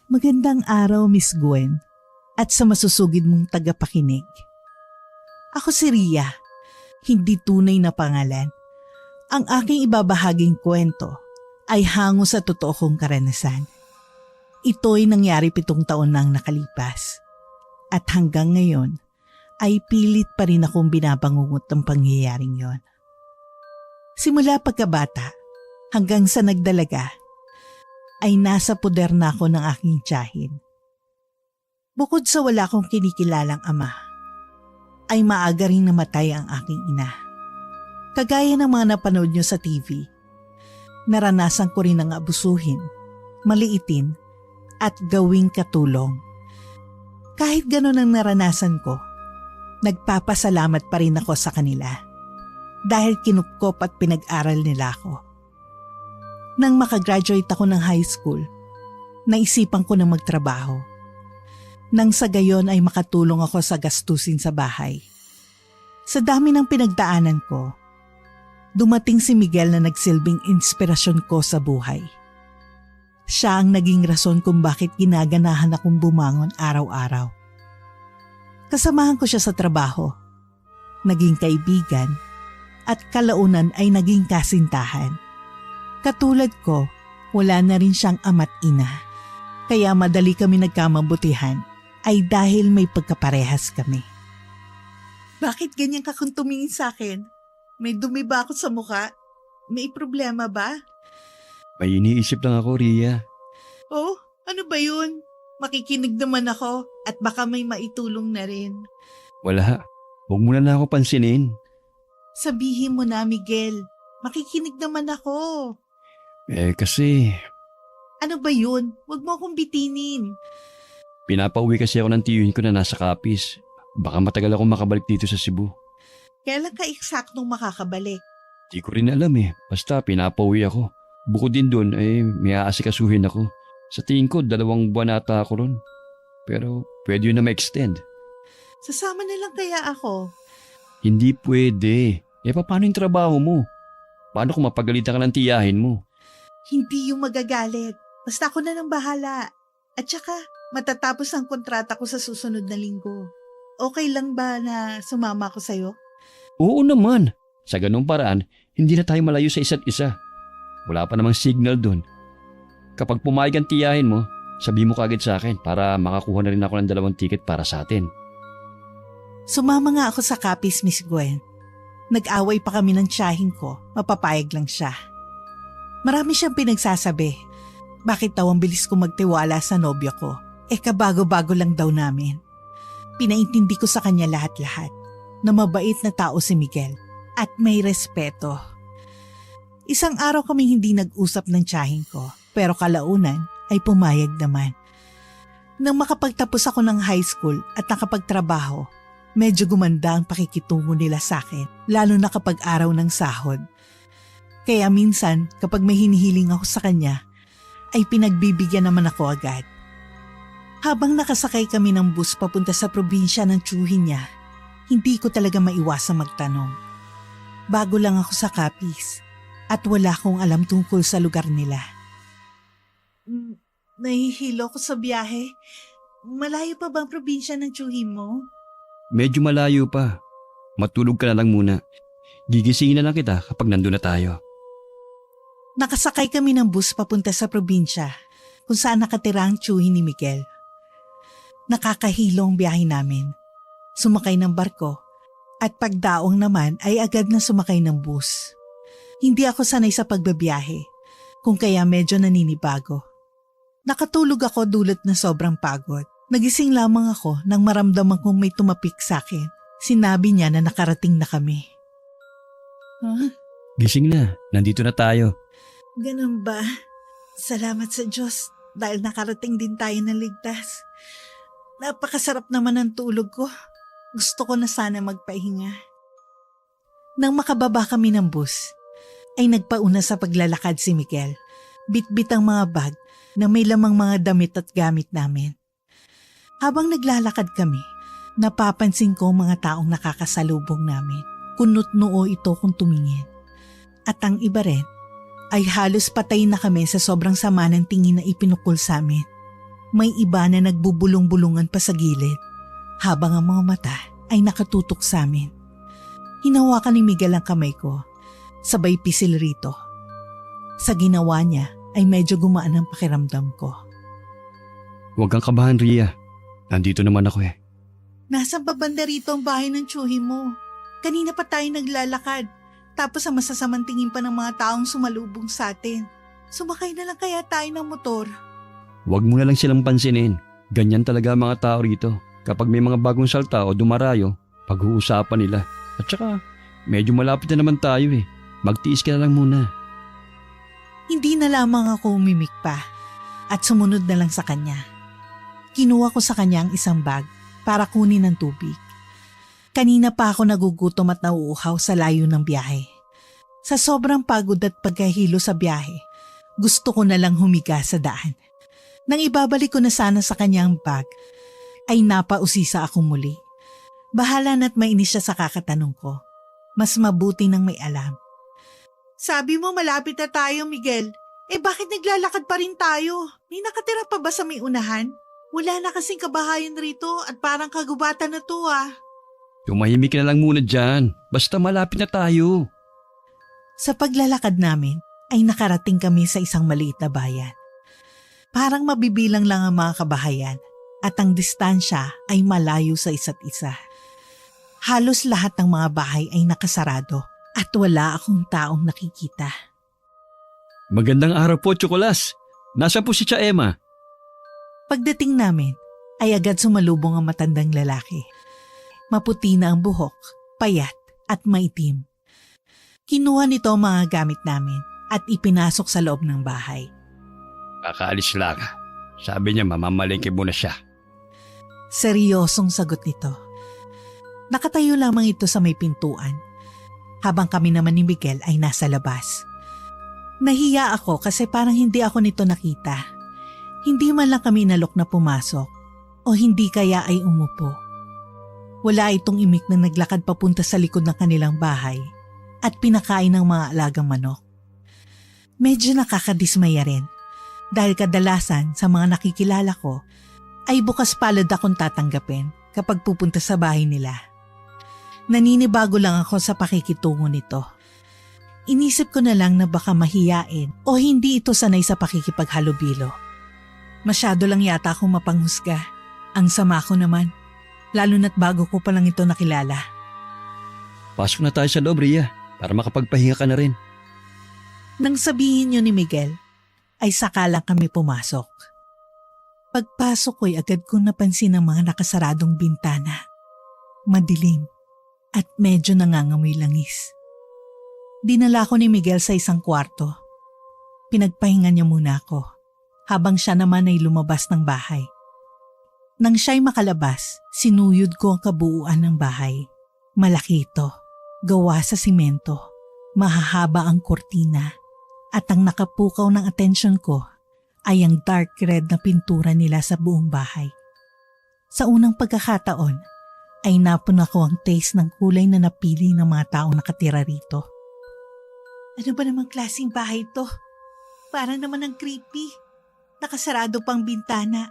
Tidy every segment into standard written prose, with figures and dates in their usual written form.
Magandang araw, Miss Gwen, at sa masusugid mong tagapakinig. Ako si Ria, hindi tunay na pangalan. Ang aking ibabahaging kwento ay hango sa totoo kong karanasan. Ito'y nangyari 7 taon nang nakalipas. At hanggang ngayon ay pilit pa rin akong binabangungot ng pangyayaring yon. Simula pagkabata hanggang sa nagdalaga, ay nasa poder na ako ng aking tiyahin. Bukod sa wala akong kinikilalang ama, ay maaga ring namatay ang aking ina. Kagaya ng mga napanood nyo sa TV, naranasan ko rin ang abusuhin, maliitin, at gawing katulong. Kahit ganon ang naranasan ko, nagpapasalamat pa rin ako sa kanila dahil kinupkop at pinag-aral nila ako. Nang makagraduate ako ng high school, naisipan ko na magtrabaho. Nang sa gayon ay makatulong ako sa gastusin sa bahay. Sa dami ng pinagdaanan ko, dumating si Miguel na nagsilbing inspirasyon ko sa buhay. Siya ang naging rason kung bakit ginaganahan akong bumangon araw-araw. Kasamahan ko siya sa trabaho, naging kaibigan, at kalaunan ay naging kasintahan. Katulad ko, wala na rin siyang ama't ina. Kaya madali kami nagkamabutihan ay dahil may pagkaparehas kami. Bakit ganyan ka kung tumingin sa akin? May dumi ba ako sa mukha? May problema ba? May iniisip lang ako, Ria. Oh, ano ba yun? Makikinig naman ako at baka may maitulong na rin. Wala. Huwag mo na ako pansinin. Sabihin mo na, Miguel. Makikinig naman ako. Kasi Ano ba yun? Huwag mo akong bitinin. pinapauwi kasi ako ng tiyuhin ko na nasa Capiz. Baka matagal akong makabalik dito sa Cebu. Kailan ka eksaktong makakabalik? Di ko rin alam Basta pinapauwi ako. Bukod din doon may aasikasuhin ako. Sa tingin ko 2 buwan ata ako ron. Pero pwede yun na ma-extend. Sasama na lang kaya ako? Hindi pwede. Paano yung trabaho mo? Paano kung mapagalitan ka ng tiyahin mo? Hindi yung magagalit. Basta ako na nang bahala. At saka, matatapos ang kontrata ko sa susunod na linggo. Okay lang ba na sumama ko sa'yo? Oo naman. Sa ganung paraan, hindi na tayo malayo sa isa't isa. Wala pa namang signal doon. Kapag pumayag ang tiyahin mo, sabi mo kagad sa akin para makakuha na rin ako ng 2 ticket para sa atin. Sumama nga ako sa Capiz, Miss Gwen. Nag-away pa kami ng tiyahin ko, mapapayag lang siya. Marami siyang pinagsasabi. Bakit daw ang bilis ko magtiwala sa nobyo ko? Kabago-bago lang daw namin. Pinaintindi ko sa kanya lahat-lahat na mabait na tao si Miguel at may respeto. Isang araw kaming hindi nag-usap ng tiyahin ko pero kalaunan ay pumayag naman. Nang makapagtapos ako ng high school at nakapagtrabaho, medyo gumanda ang pakikitungo nila sa akin lalo na kapag araw ng sahod. Kaya minsan kapag may hinihiling ako sa kanya, ay pinagbibigyan naman ako agad. Habang nakasakay kami ng bus papunta sa probinsya ng tiyuhin niya, hindi ko talaga maiwasang magtanong. Bago lang ako sa Capiz at wala akong alam tungkol sa lugar nila. Nahihilo ko sa biyahe. Malayo pa ba ang probinsya ng tiyuhin mo? Medyo malayo pa. Matulog ka na lang muna. Gigisingin na lang kita kapag nandun na tayo. Nakasakay kami ng bus papunta sa probinsya kung saan nakatira ang tiyuhin ni Miguel. Nakakahilo ang biyahe namin. Sumakay ng barko at pagdaong naman ay agad na sumakay ng bus. Hindi ako sanay sa pagbabiyahe kung kaya medyo naninibago. Nakatulog ako dulot na sobrang pagod. Nagising lamang ako nang maramdaman kong may tumapik sa akin. Sinabi niya na nakarating na kami. Huh? Gising na. Nandito na tayo. Ganun ba? Salamat sa Diyos dahil nakarating din tayo ng ligtas. Napakasarap naman ang tulog ko. Gusto ko na sana magpahinga. Nang makababa kami ng bus, ay nagpauna sa paglalakad si Miguel. Bit-bit ang mga bag na may lamang mga damit at gamit namin. Habang naglalakad kami, napapansin ko mga taong nakakasalubong namin. Kunot-noo ito kung tumingin. At ang iba rin, ay halos patay na kami sa sobrang sama ng tingin na ipinukol sa amin. May iba na nagbubulong-bulungan pa sa gilid habang ang mga mata ay nakatutok sa amin. Hinawakan ni Miguel ang kamay ko, sabay pisil rito. Sa ginawa niya ay medyo gumaan ang pakiramdam ko. Huwag kang kabahan, Ria. Nandito naman ako eh. Nasaan ba banda rito ang bahay ng tsuhi mo? Kanina pa tayo naglalakad, tapos ang masasamang tingin pa ng mga taong sumalubong sa atin. Sumakay na lang kaya tayo ng motor. Huwag mo na lang silang pansinin. Ganyan talaga ang mga tao rito. Kapag may mga bagong salta o dumarayo, pag-uusapan nila. At saka, medyo malapit na naman tayo eh. Magtiis ka na lang muna. Hindi na lamang ako umimik pa at sumunod na lang sa kanya. Kinuha ko sa kanya ang isang bag para kunin ng tubig. Kanina pa ako nagugutom at nauuhaw sa layo ng biyahe. Sa sobrang pagod at pagkahilo sa biyahe, gusto ko na lang humiga sa daan. Nang ibabalik ko na sana sa kanyang bag, ay napausisa ako muli. Bahala na't mainis siya sa kakatanong ko. Mas mabuti nang may alam. Sabi mo malapit na tayo, Miguel. Bakit naglalakad pa rin tayo? May nakatira pa ba sa may unahan? Wala na kasing kabahayan rito at parang kagubatan na to ah. Tumahimik ka na lang muna dyan. Basta malapit na tayo. Sa paglalakad namin, ay nakarating kami sa isang maliit na bayan. Parang mabibilang lang ang mga kabahayan at ang distansya ay malayo sa isa't isa. Halos lahat ng mga bahay ay nakasarado at wala akong taong nakikita. Magandang araw po, Chocolas. Nasaan po si Tia Emma? Pagdating namin, ay agad sumalubong ang matandang lalaki. Maputi na ang buhok, payat at maitim. Kinuha nito ang mga gamit namin at ipinasok sa loob ng bahay. Kakaalis lang. Sabi niya mamamalengke muna siya. Seryosong sagot nito. Nakatayo lamang ito sa may pintuan, habang kami naman ni Miguel ay nasa labas. Nahiya ako kasi parang hindi ako nito nakita. Hindi man lang kami inalok na pumasok o hindi kaya ay umupo. Wala itong imik na naglakad papunta sa likod ng kanilang bahay at pinakain ng mga alagang manok. Medyo nakakadismaya rin dahil kadalasan sa mga nakikilala ko ay bukas palad akong tatanggapin kapag pupunta sa bahay nila. Naninibago lang ako sa pakikitungo nito. Inisip ko na lang na baka mahiyain o hindi ito sanay sa pakikipaghalubilo. Masyado lang yata akong mapanghusga. Ang sama ko naman, lalo na't bago ko pa lang ito nakilala. Pasok na tayo sa loob, Ria, para makapagpahinga ka na rin. Nang sabihin niyo ni Miguel, ay saka lang kami pumasok. Pagpasok ko'y agad kong napansin ang mga nakasaradong bintana. Madilim at medyo nangangamoy langis. Dinala ko ni Miguel sa isang kwarto. Pinagpahinga niya muna ako, habang siya naman ay lumabas ng bahay. Nang siya'y makalabas, sinuyod ko ang kabuuan ng bahay. Malaki ito, gawa sa simento, mahahaba ang kortina, at ang nakapukaw ng atensyon ko ay ang dark red na pintura nila sa buong bahay. Sa unang pagkakataon, ay napun ako ang taste ng kulay na napili ng mga taong nakatira rito. Ano ba namang klaseng bahay ito? Parang naman ang creepy. Nakasarado pang bintana.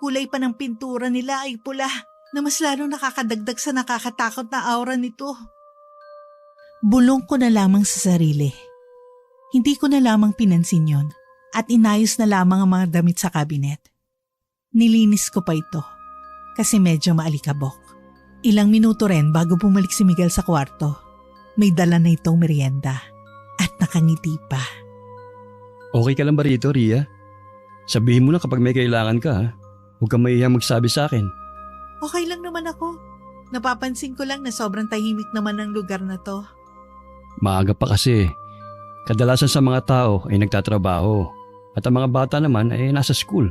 Kulay pa ng pintura nila ay pula na mas lalong nakakadagdag sa nakakatakot na aura nito. Bulong ko na lamang sa sarili. Hindi ko na lamang pinansin yon at inayos na lamang ang mga damit sa kabinet. Nilinis ko pa ito kasi medyo maalikabok. Ilang minuto rin bago bumalik si Miguel sa kwarto. May dala na itong merienda at nakangiti pa. Okay ka lang ba rito, Ria? Sabihin mo na kapag may kailangan ka, ha? Huwag kang mahihiyang magsabi sa akin. Okay lang naman ako. Napapansin ko lang na sobrang tahimik naman ang lugar na to. Maaga pa kasi. Kadalasan sa mga tao ay nagtatrabaho at ang mga bata naman ay nasa school.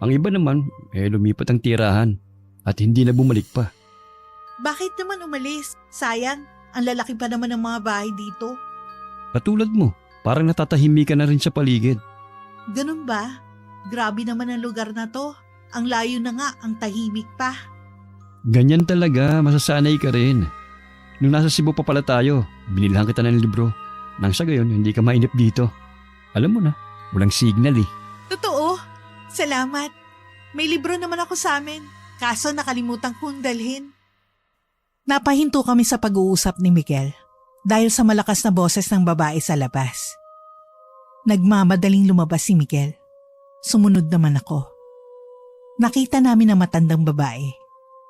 Ang iba naman ay lumipat ang tirahan at hindi na bumalik pa. Bakit naman umalis? Sayang, ang lalaki pa naman ng mga bahay dito. Katulad mo, parang natatahimikan na rin sa paligid. Ganun ba? Grabe naman ang lugar na to. Ang layo na nga, ang tahimik pa. Ganyan talaga, masasanay ka rin. Nung nasa Cebu pa pala tayo, binilhan kita ng libro. Nang sa gayon, hindi ka mainip dito. Alam mo na, walang signal eh. Totoo? Salamat. May libro naman ako sa amin. Kaso nakalimutan kong dalhin. Napahinto kami sa pag-uusap ni Miguel dahil sa malakas na boses ng babae sa labas. Nagmamadaling lumabas si Miguel. Sumunod naman ako. Nakita namin ang matandang babae.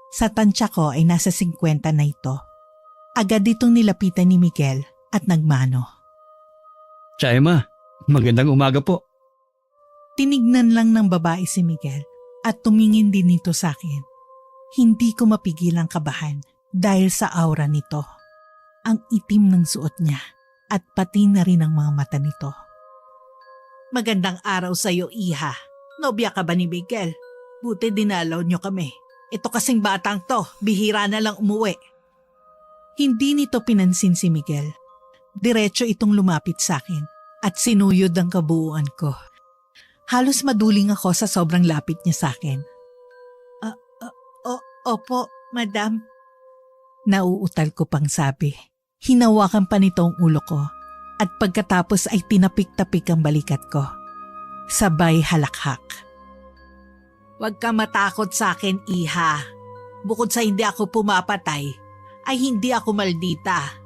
Sa tansya ko ay nasa 50 na ito. Agad itong nilapitan ni Miguel at nagmano. Chaima, magandang umaga po. Tinignan lang ng babae si Miguel at tumingin din ito sa akin. Hindi ko mapigil ang kabahan dahil sa aura nito. Ang itim ng suot niya at pati na rin ang mga mata nito. Magandang araw sa iyo, Iha. Nobya ka ba ni Miguel? Buti dinalaw niyo kami. Ito kasing batang to, bihira na lang umuwi. Hindi nito pinansin si Miguel. Diretso itong lumapit sa akin at sinuyod ang kabuuan ko. Halos maduling ako sa sobrang lapit niya sa akin. Opo, madam. Nauutal ko pang sabi. Hinawakan pa nito ang ulo ko at pagkatapos ay tinapik-tapik ang balikat ko. Sabay halakhak. Huwag ka matakot sa akin, Iha. Bukod sa hindi ako pumapatay, ay hindi ako maldita.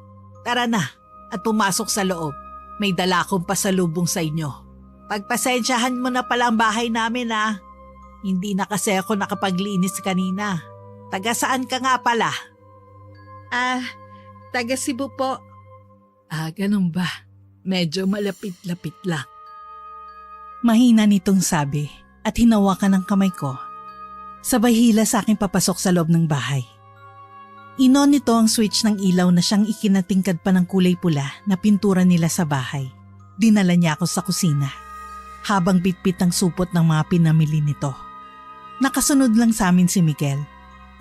Tara na at pumasok sa loob. May dala akong pasalubong sa inyo. Pagpasensyahan mo na pala ang bahay namin, ha. Hindi na kasi ako nakapaglinis kanina. Taga saan ka nga pala? Taga Cebu po. Ganun ba? Medyo malapit-lapit lang. Mahina nitong sabi at hinawakan ng kamay ko. Sabay hila sa aking papasok sa loob ng bahay. Inon nito ang switch ng ilaw na siyang ikinatingkad pa ng kulay pula na pintura nila sa bahay. Dinala niya ako sa kusina. Habang bitbit ang supot ng mga pinamili nito. Nakasunod lang sa amin si Miguel.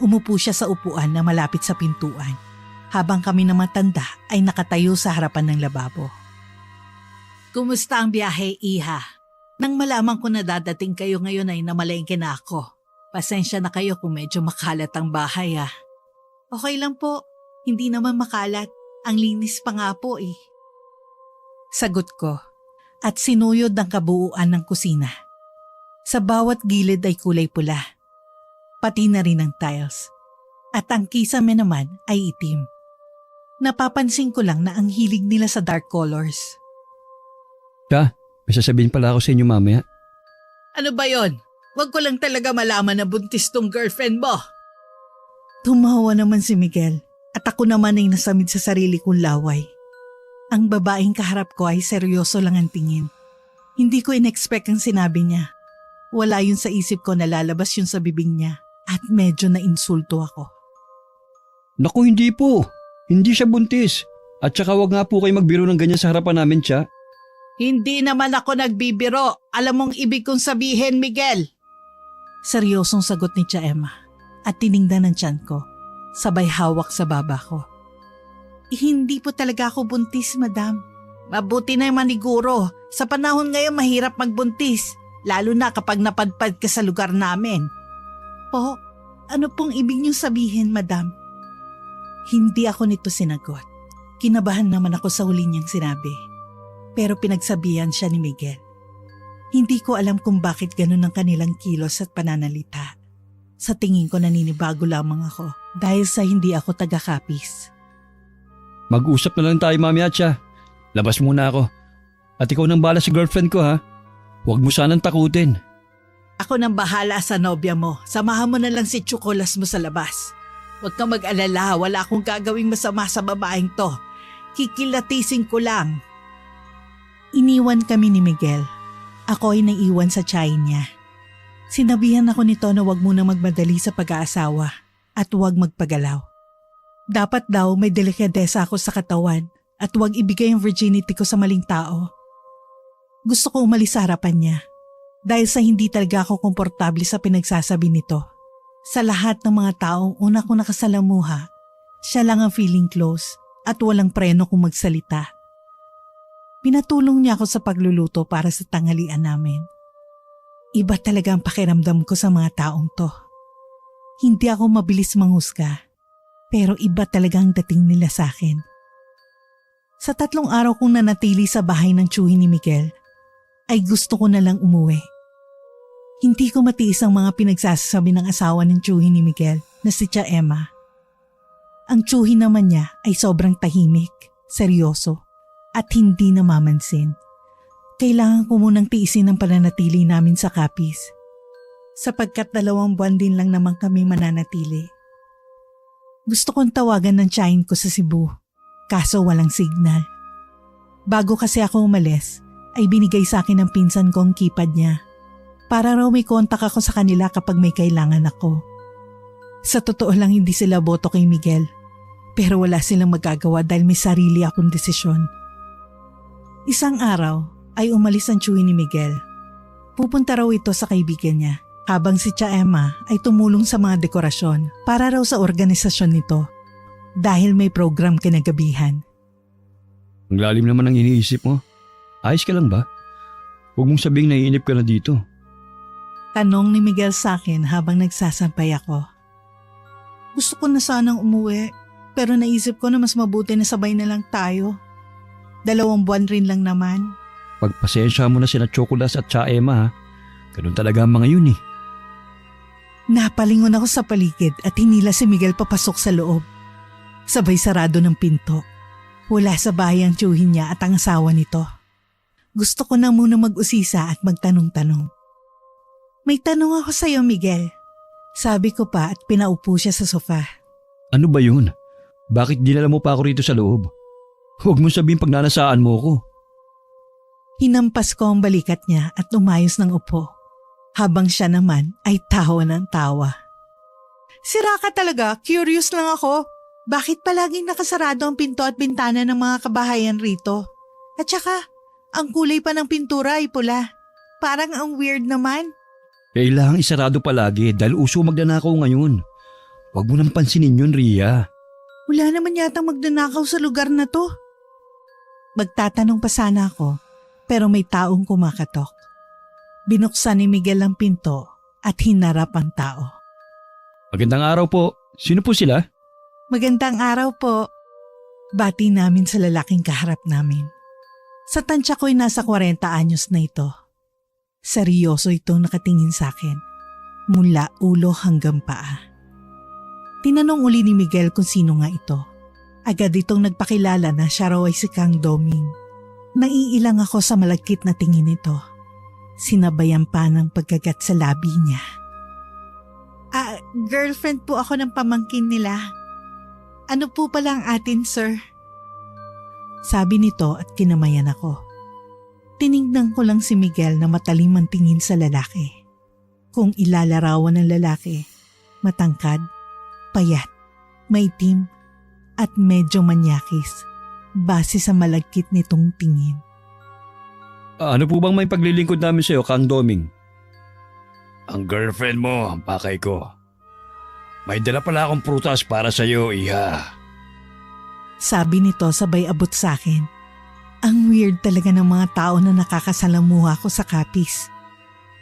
Umupo siya sa upuan na malapit sa pintuan. Habang kami na matanda ay nakatayo sa harapan ng lababo. Kumusta ang biyahe, Iha? Nang malaman ko na dadating kayo ngayon ay namalengke na ako. Pasensya na kayo kung medyo makalat ang bahay, ha. Okay lang po, hindi naman makalat. Ang linis pa nga po eh. Sagot ko at sinuyod ang kabuuan ng kusina. Sa bawat gilid ay kulay pula. Pati na rin ang tiles. At ang kisame naman ay itim. Napapansin ko lang na ang hilig nila sa dark colors. May sasabihin pala ako sa inyo mamaya. Ano ba yon? Huwag ko lang talaga malaman na buntis tong girlfriend mo. Tumawa naman si Miguel at ako naman ay nasamid sa sarili kong laway. Ang babaeng kaharap ko ay seryoso lang ang tingin. Hindi ko in-expect ang sinabi niya. Wala yun sa isip ko na lalabas yun sa bibig niya at medyo na-insulto ako. Naku, hindi po. Hindi siya buntis. At saka wag nga po kayo magbiro ng ganyan sa harapan namin, Cha. Hindi naman ako nagbibiro. Alam mong ibig kong sabihin, Miguel. Seryosong sagot ni Tia Emma at tiningnan ng tiyan ko. Sabay hawak sa baba ko. Hindi po talaga ako buntis, madam. Mabuti na yung maniguro. Sa panahon ngayon mahirap magbuntis. Lalo na kapag napadpad ka sa lugar namin. Po, ano pong ibig niyong sabihin, madam? Hindi ako nito sinagot. Kinabahan naman ako sa huli niyang sinabi. Pero pinagsabihan siya ni Miguel. Hindi ko alam kung bakit ganun ang kanilang kilos at pananalita. Sa tingin ko naninibago lamang ako dahil sa hindi ako taga-kapis. Mag-usap na lang tayo mamaya, Cha. Labas muna ako. At ikaw nang bahala sa girlfriend ko, ha? Huwag mo sanang takutin. Ako nang bahala sa nobya mo. Samahan mo na lang si Chukolas mo sa labas. Huwag kang mag-alala, wala akong gagawing masama sa babaeng to. Kikilatisin ko lang. Iniwan kami ni Miguel. Ako ay naiwan sa tiyahin niya. Sinabihan ako nito na huwag muna magmadali sa pag-aasawa at huwag magpagalaw. Dapat daw may delikadesa ako sa katawan at huwag ibigay ang virginity ko sa maling tao. Gusto ko umalis sa harapan niya dahil sa hindi talaga ako komportable sa pinagsasabi nito. Sa lahat ng mga taong una ko nakasalamuha, siya lang ang feeling close at walang preno kung magsalita. Pinatulong niya ako sa pagluluto para sa tanghalian namin. Iba talaga ang pakiramdam ko sa mga taong to. Hindi ako mabilis manghusga, pero iba talaga ang dating nila sa akin. Sa 3 araw kong nanatili sa bahay ng tiyuhin ni Miguel, ay gusto ko na lang umuwi. Hindi ko matiis ang mga pinagsasabi ng asawa ng tiyuhin ni Miguel na si Tia Emma. Ang tiyuhin naman niya ay sobrang tahimik, seryoso, at hindi namamansin. Kailangan ko munang tiisin ang pananatili namin sa Capiz. Sapagkat 2 buwan din lang naman kami mananatili. Gusto kong tawagan ng tiyahin ko sa Cebu, kaso walang signal. Bago kasi ako umalis, ay binigay sa akin ng pinsan ko ang keypad niya. Para raw may kontak ako sa kanila kapag may kailangan ako. Sa totoo lang hindi sila boto kay Miguel, pero wala silang magagawa dahil may sarili akong desisyon. Isang araw ay umalis ang tiyuhin ni Miguel. Pupunta raw ito sa kaibigan niya. Habang si Tia Emma ay tumulong sa mga dekorasyon para raw sa organisasyon nito dahil may program kinagabihan. Ang lalim naman ang iniisip mo. Ayos ka lang ba? Huwag mong sabihing naiinip ka na dito. Tanong ni Miguel sa akin habang nagsasampay ako. Gusto ko na sanang umuwi pero naisip ko na mas mabuti na sabay na lang tayo. 2 buwan rin lang naman. Pagpasensya mo na sina Chocolas at Tia Emma ha. Ganun talaga ang mga yun eh. Napalingon ako sa paligid at hinila si Miguel papasok sa loob. Sabay sarado ng pinto. Wala sa bahay ang tiyuhin niya at ang asawa nito. Gusto ko na muna mag-usisa at magtanong-tanong. May tanong ako sa iyo, Miguel. Sabi ko pa at pinaupo siya sa sofa. Ano ba yun? Bakit dinala mo pa ako rito sa loob? Huwag mo sabihin pagnanasaan mo ko. Hinampas ko ang balikat niya at umayos ng upo. Habang siya naman ay tawa ng tawa. Sira ka talaga, curious lang ako. Bakit palaging nakasarado ang pinto at bintana ng mga kabahayan rito? At saka, ang kulay pa ng pintura ay pula. Parang ang weird naman. Kailangang isarado palagi dahil uso magnanakaw ngayon. Huwag mo nang pansinin yun, Ria. Wala naman yatang magnanakaw sa lugar na to. Magtatanong pa sana ako, pero may taong kumakatok. Binuksan ni Miguel ang pinto at hinarap ang tao. Magandang araw po. Sino po sila? Magandang araw po. Bati namin sa lalaking kaharap namin. Sa tansya ko'y nasa 40 anyos na ito. Seryoso itong nakatingin sa akin, mula ulo hanggang paa. Tinanong uli ni Miguel kung sino nga ito. Agad itong nagpakilala na siya raw ay si Kang Doming. Naiilang ako sa malagkit na tingin nito. Sinabayan pa ng pagkagat sa labi niya. Girlfriend po ako ng pamangkin nila. Ano po pala ang atin, sir? Sabi nito at kinamayan ako. Tinignan ko lang si Miguel na matalim ang tingin sa lalaki. Kung ilalarawan ng lalaki, matangkad, payat, maitim, at medyo manyakis base sa malagkit nitong tingin. Ano po bang may paglilingkod namin sa'yo, Kang Doming? Ang girlfriend mo, ang pakay ko. May dala pala akong prutas para sa'yo, iha. Sabi nito sabay abot sa akin. Ang weird talaga ng mga tao na nakakasalamuha ko sa Capiz.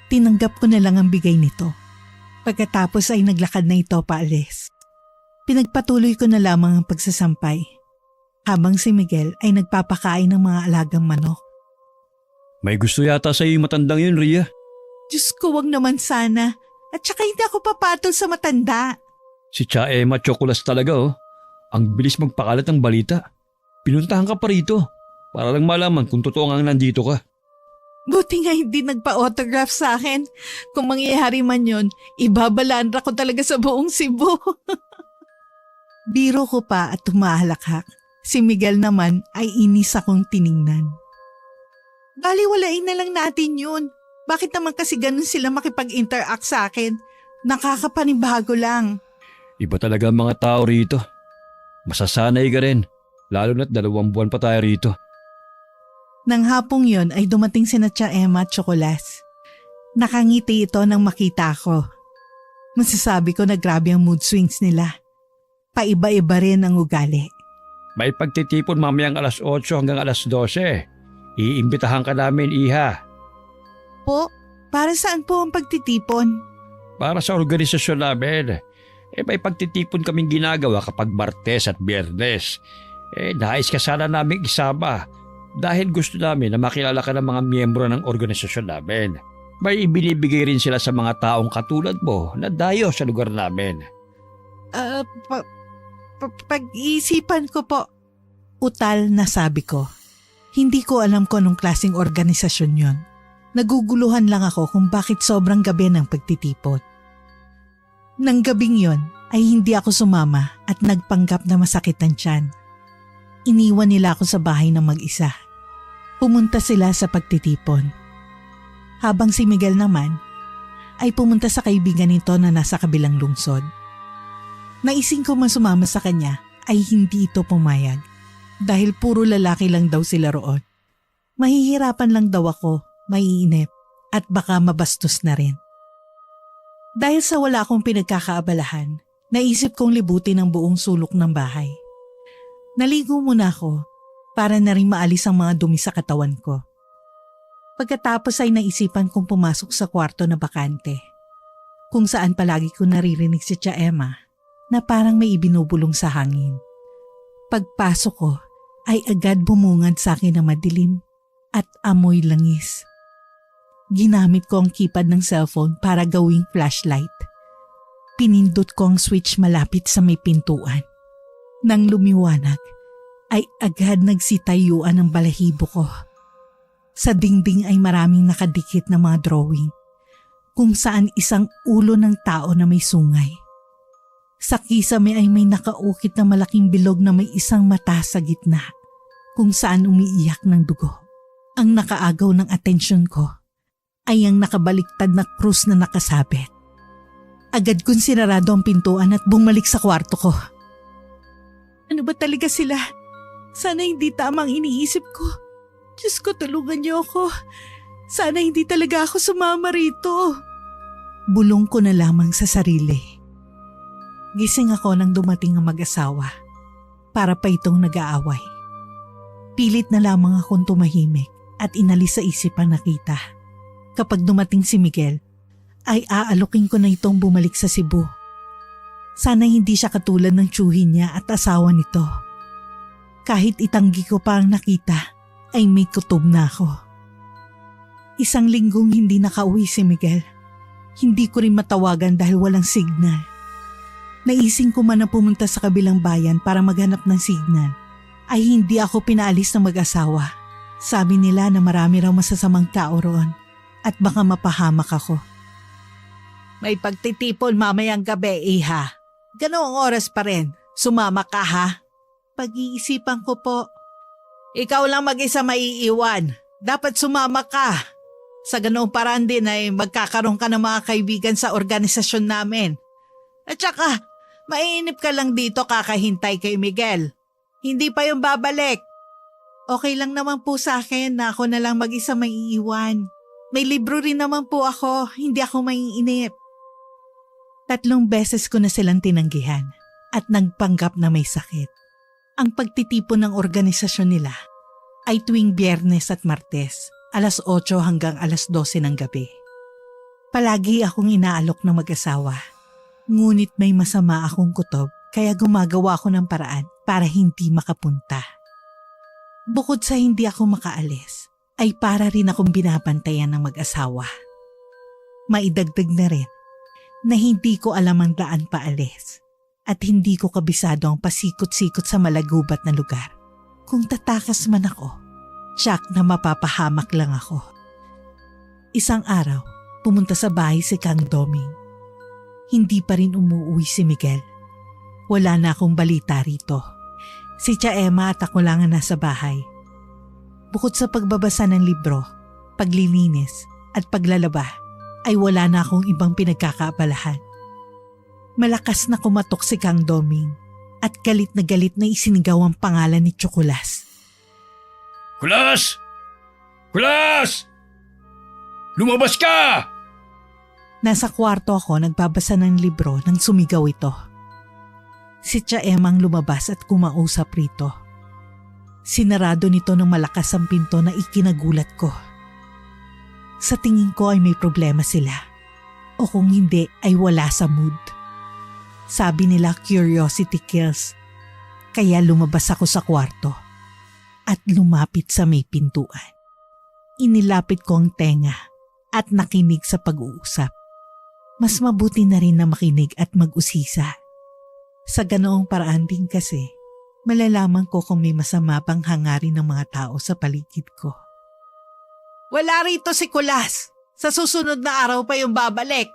Tinanggap ko na lang ang bigay nito. Pagkatapos ay naglakad na ito paalis. Pinagpatuloy ko na lamang ang pagsasampay. Habang si Miguel ay nagpapakain ng mga alagang manok. May gusto yata sa'yo yung matandang yun, Ria. Diyos ko, wag naman sana. At saka hindi ako papatol sa matanda. Si Tia Emma Chocolas talaga oh. Ang bilis magpakalat ng balita. Pinuntahan ka pa rito para lang malaman kung totoo nga nandito ka. Buti nga hindi nagpa-autograph sa akin. Kung mangyayari man yun, ibabalandra ko talaga sa buong Cebu. Biro ko pa at tumahalakhak. Si Miguel naman ay inis akong tiningnan. Baliwalain na lang natin yun. Bakit naman kasi ganun sila makipag-interact sa akin? Nakakapanibago lang. Iba talaga ang mga tao rito. Masasanay ka rin, lalo na't 2 buwan pa tayo rito. Nang hapong yon ay dumating sina Tia Emma at Chocolas. Nakangiti ito nang makita ko. Masasabi ko na grabe ang mood swings nila. Paiba-iba rin ang ugali. May pagtitipon mamayang 8:00 hanggang 12:00. Iimbitahan ka namin, iha. Po, para saan po ang pagtitipon? Para sa organisasyon namin. May pagtitipon kaming ginagawa kapag Martes at Biyernes. Nais ka sana namin isama dahil gusto namin na makilala ka ng mga miyembro ng organisasyon namin. May binibigay rin sila sa mga taong katulad mo na dayo sa lugar namin. Pag-iisipan ko po. Utal na sabi ko. Hindi ko alam kung anong klaseng organisasyon yon. Naguguluhan lang ako kung bakit sobrang gabi ng pagtitipon. Nang gabing yon ay hindi ako sumama at nagpanggap na masakit ang tiyan. Iniwan nila ako sa bahay ng mag-isa. Pumunta sila sa pagtitipon. Habang si Miguel naman ay pumunta sa kaibigan nito na nasa kabilang lungsod. Naising ko man sumama sa kanya ay hindi ito pumayag dahil puro lalaki lang daw sila roon. Mahihirapan lang daw ako, maiinip at baka mabastos na rin. Dahil sa wala akong pinagkakaabalahan, naisip kong libutin ang buong sulok ng bahay. Naligo muna ako para na rin maalis ang mga dumi sa katawan ko. Pagkatapos ay naisipan kong pumasok sa kwarto na bakante, kung saan palagi ko naririnig si Tia Emma na parang may ibinubulong sa hangin. Pagpasok ko ay agad bumungad sa akin na madilim at amoy langis. Ginamit ko ang keypad ng cellphone para gawing flashlight. Pinindot ko ang switch malapit sa may pintuan. Nang lumiwanag ay agad nagsitayuan ang balahibo ko. Sa dingding ay maraming nakadikit na mga drawing kung saan isang ulo ng tao na may sungay. Sa kisame ay may nakaukit na malaking bilog na may isang mata sa gitna kung saan umiiyak ng dugo. Ang nakaagaw ng atensyon ko ay ang nakabaliktad na krus na nakasabit. Agad kong sinarado ang pintuan at bumalik sa kwarto ko. Ano ba talaga sila? Sana hindi tama ang iniisip ko. Diyos ko, tulungan niyo ako. Sana hindi talaga ako sumama rito. Bulong ko na lamang sa sarili. Gising ako nang dumating ang mag-asawa. Para pa itong nag-aaway. Pilit na lamang akong tumahimik at inalis sa isip ang nakita. Kapag dumating si Miguel, ay aalukin ko na itong bumalik sa Cebu. Sana hindi siya katulad ng tiyuhin niya at asawa nito. Kahit itanggi ko pa ang nakita, ay may kutob na ako. Isang linggong hindi nakauwi si Miguel. Hindi ko rin matawagan dahil walang signal. Naising ko man na pumunta sa kabilang bayan para maghanap ng signal, ay hindi ako pinaalis ng mag-asawa. Sabi nila na marami raw masasamang tao roon at baka mapahamak ako. May pagtitipon mamayang gabi, iha. Ganoong oras pa rin. Sumama ka, ha? Pag-iisipan ko po. Ikaw lang mag-isa maiiwan. Dapat sumama ka. Sa ganoong paraan din ay magkakaroon ka ng mga kaibigan sa organisasyon namin. At saka, mainip ka lang dito kakahintay kay Miguel. Hindi pa yung babalik. Okay lang naman po sa akin na ako na lang mag-isa maiiwan. May libro rin naman po ako, hindi ako maiinip. 3 beses ko na silang tinanggihan at nagpanggap na may sakit. Ang pagtitipon ng organisasyon nila ay tuwing Biyernes at Martes, alas 8 hanggang alas 12 ng gabi. Palagi akong inaalok ng mag-asawa. Ngunit may masama akong kutob kaya gumagawa ako ng paraan para hindi makapunta. Bukod sa hindi ako makaalis, ay para rin akong binabantayan ng mag-asawa. Maidagdag na rin na hindi ko alam ang daan paalis at hindi ko kabisado ang pasikot-sikot sa malagubat na lugar. Kung tatakas man ako, tiyak na mapapahamak lang ako. Isang araw, pumunta sa bahay si Kang Doming. Hindi pa rin umuwi si Miguel. Wala na akong balita rito. Si Tia Emma at ako lang ang nasa bahay. Bukod sa pagbabasa ng libro, paglilinis at paglalaba, ay wala na akong ibang pinagkakaabalahan. Malakas na kumatok si Kang Doming at galit na isinigaw ang pangalan ni Chocolas. Kulas! Kulas! Lumabas ka! Nasa kwarto ako nagbabasa ng libro nang sumigaw ito. Si Tia Emang lumabas at kumausap rito. Sinarado nito ng malakas ang pinto na ikinagulat ko. Sa tingin ko ay may problema sila. O kung hindi ay wala sa mood. Sabi nila curiosity kills. Kaya lumabas ako sa kwarto at lumapit sa may pintuan. Inilapit ko ang tenga at nakinig sa pag-uusap. Mas mabuti na rin na makinig at mag-usisa. Sa ganoong paraan din kasi, malalaman ko kung may masama bang hangarin ng mga tao sa paligid ko. Wala rito si Kulas. Sa susunod na araw pa yung babalik.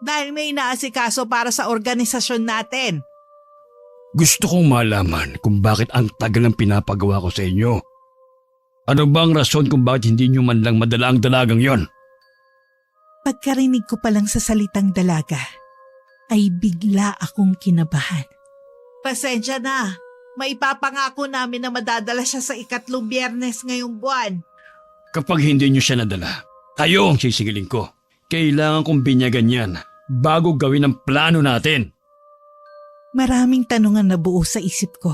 Dahil may inaasikaso para sa organisasyon natin. Gusto kong malaman kung bakit ang tagal ng pinapagawa ko sa inyo. Ano ba ang rason kung bakit hindi nyo man lang madala ang dalagang yon? Pagkarinig ko pa lang sa salitang dalaga, ay bigla akong kinabahan. Pasensya na. Maipapangako namin na madadala siya sa ikatlong Biyernes ngayong buwan. Kapag hindi nyo siya nadala, kayo ang sisigilin ko. Kailangan kong binyagan yan bago gawin ang plano natin. Maraming tanong ang nabuo sa isip ko.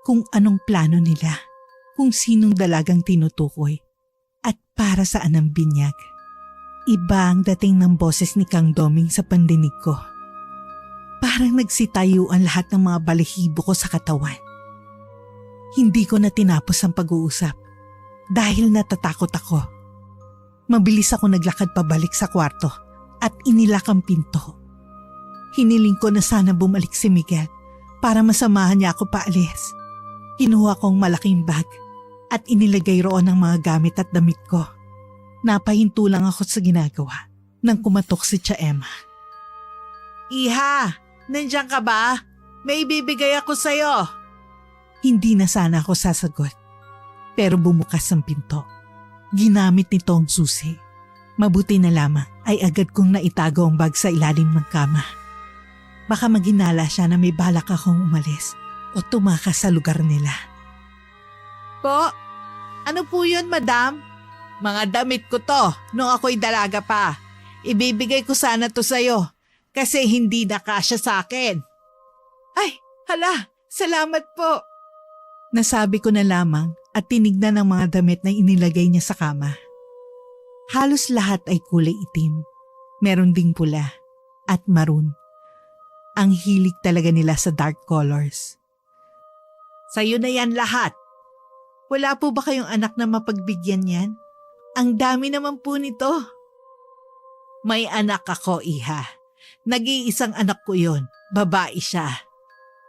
Kung anong plano nila, kung sinong dalagang tinutukoy, at para saan ang binyag. Iba ang dating ng boses ni Kang Doming sa pandinig ko. Parang nagsitayo ang lahat ng mga balahibo ko sa katawan. Hindi ko na tinapos ang pag-uusap dahil natatakot ako. Mabilis ako naglakad pabalik sa kwarto at inilak ang pinto. Hiniling ko na sana bumalik si Miguel para masamahan niya ako paalis. Kinuha kong malaking bag at inilagay roon ang mga gamit at damit ko. Napahinto lang ako sa ginagawa nang kumatok si Tia Emma. Iha, nandiyan ka ba? May ibibigay ako sa'yo. Hindi na sana ako sasagot. Pero bumukas ang pinto. Ginamit nito ang susi. Mabuti na lamang ay agad kong naitago ang bag sa ilalim ng kama. Baka maghinala siya na may balak akong umalis o tumakas sa lugar nila. Po, ano po yun, madam? Mga damit ko to nung ako'y dalaga pa. Ibibigay ko sana to sa'yo kasi hindi na kasya sa akin. Ay, hala, salamat po. Nasabi ko na lamang at tinignan ang mga damit na inilagay niya sa kama. Halos lahat ay kulay itim. Meron ding pula at maroon. Ang hilig talaga nila sa dark colors. Sa'yo na yan lahat. Wala po ba kayong anak na mapagbigyan yan? Ang dami naman po nito. May anak ako, iha. Nag-iisang anak ko yun. Babae siya.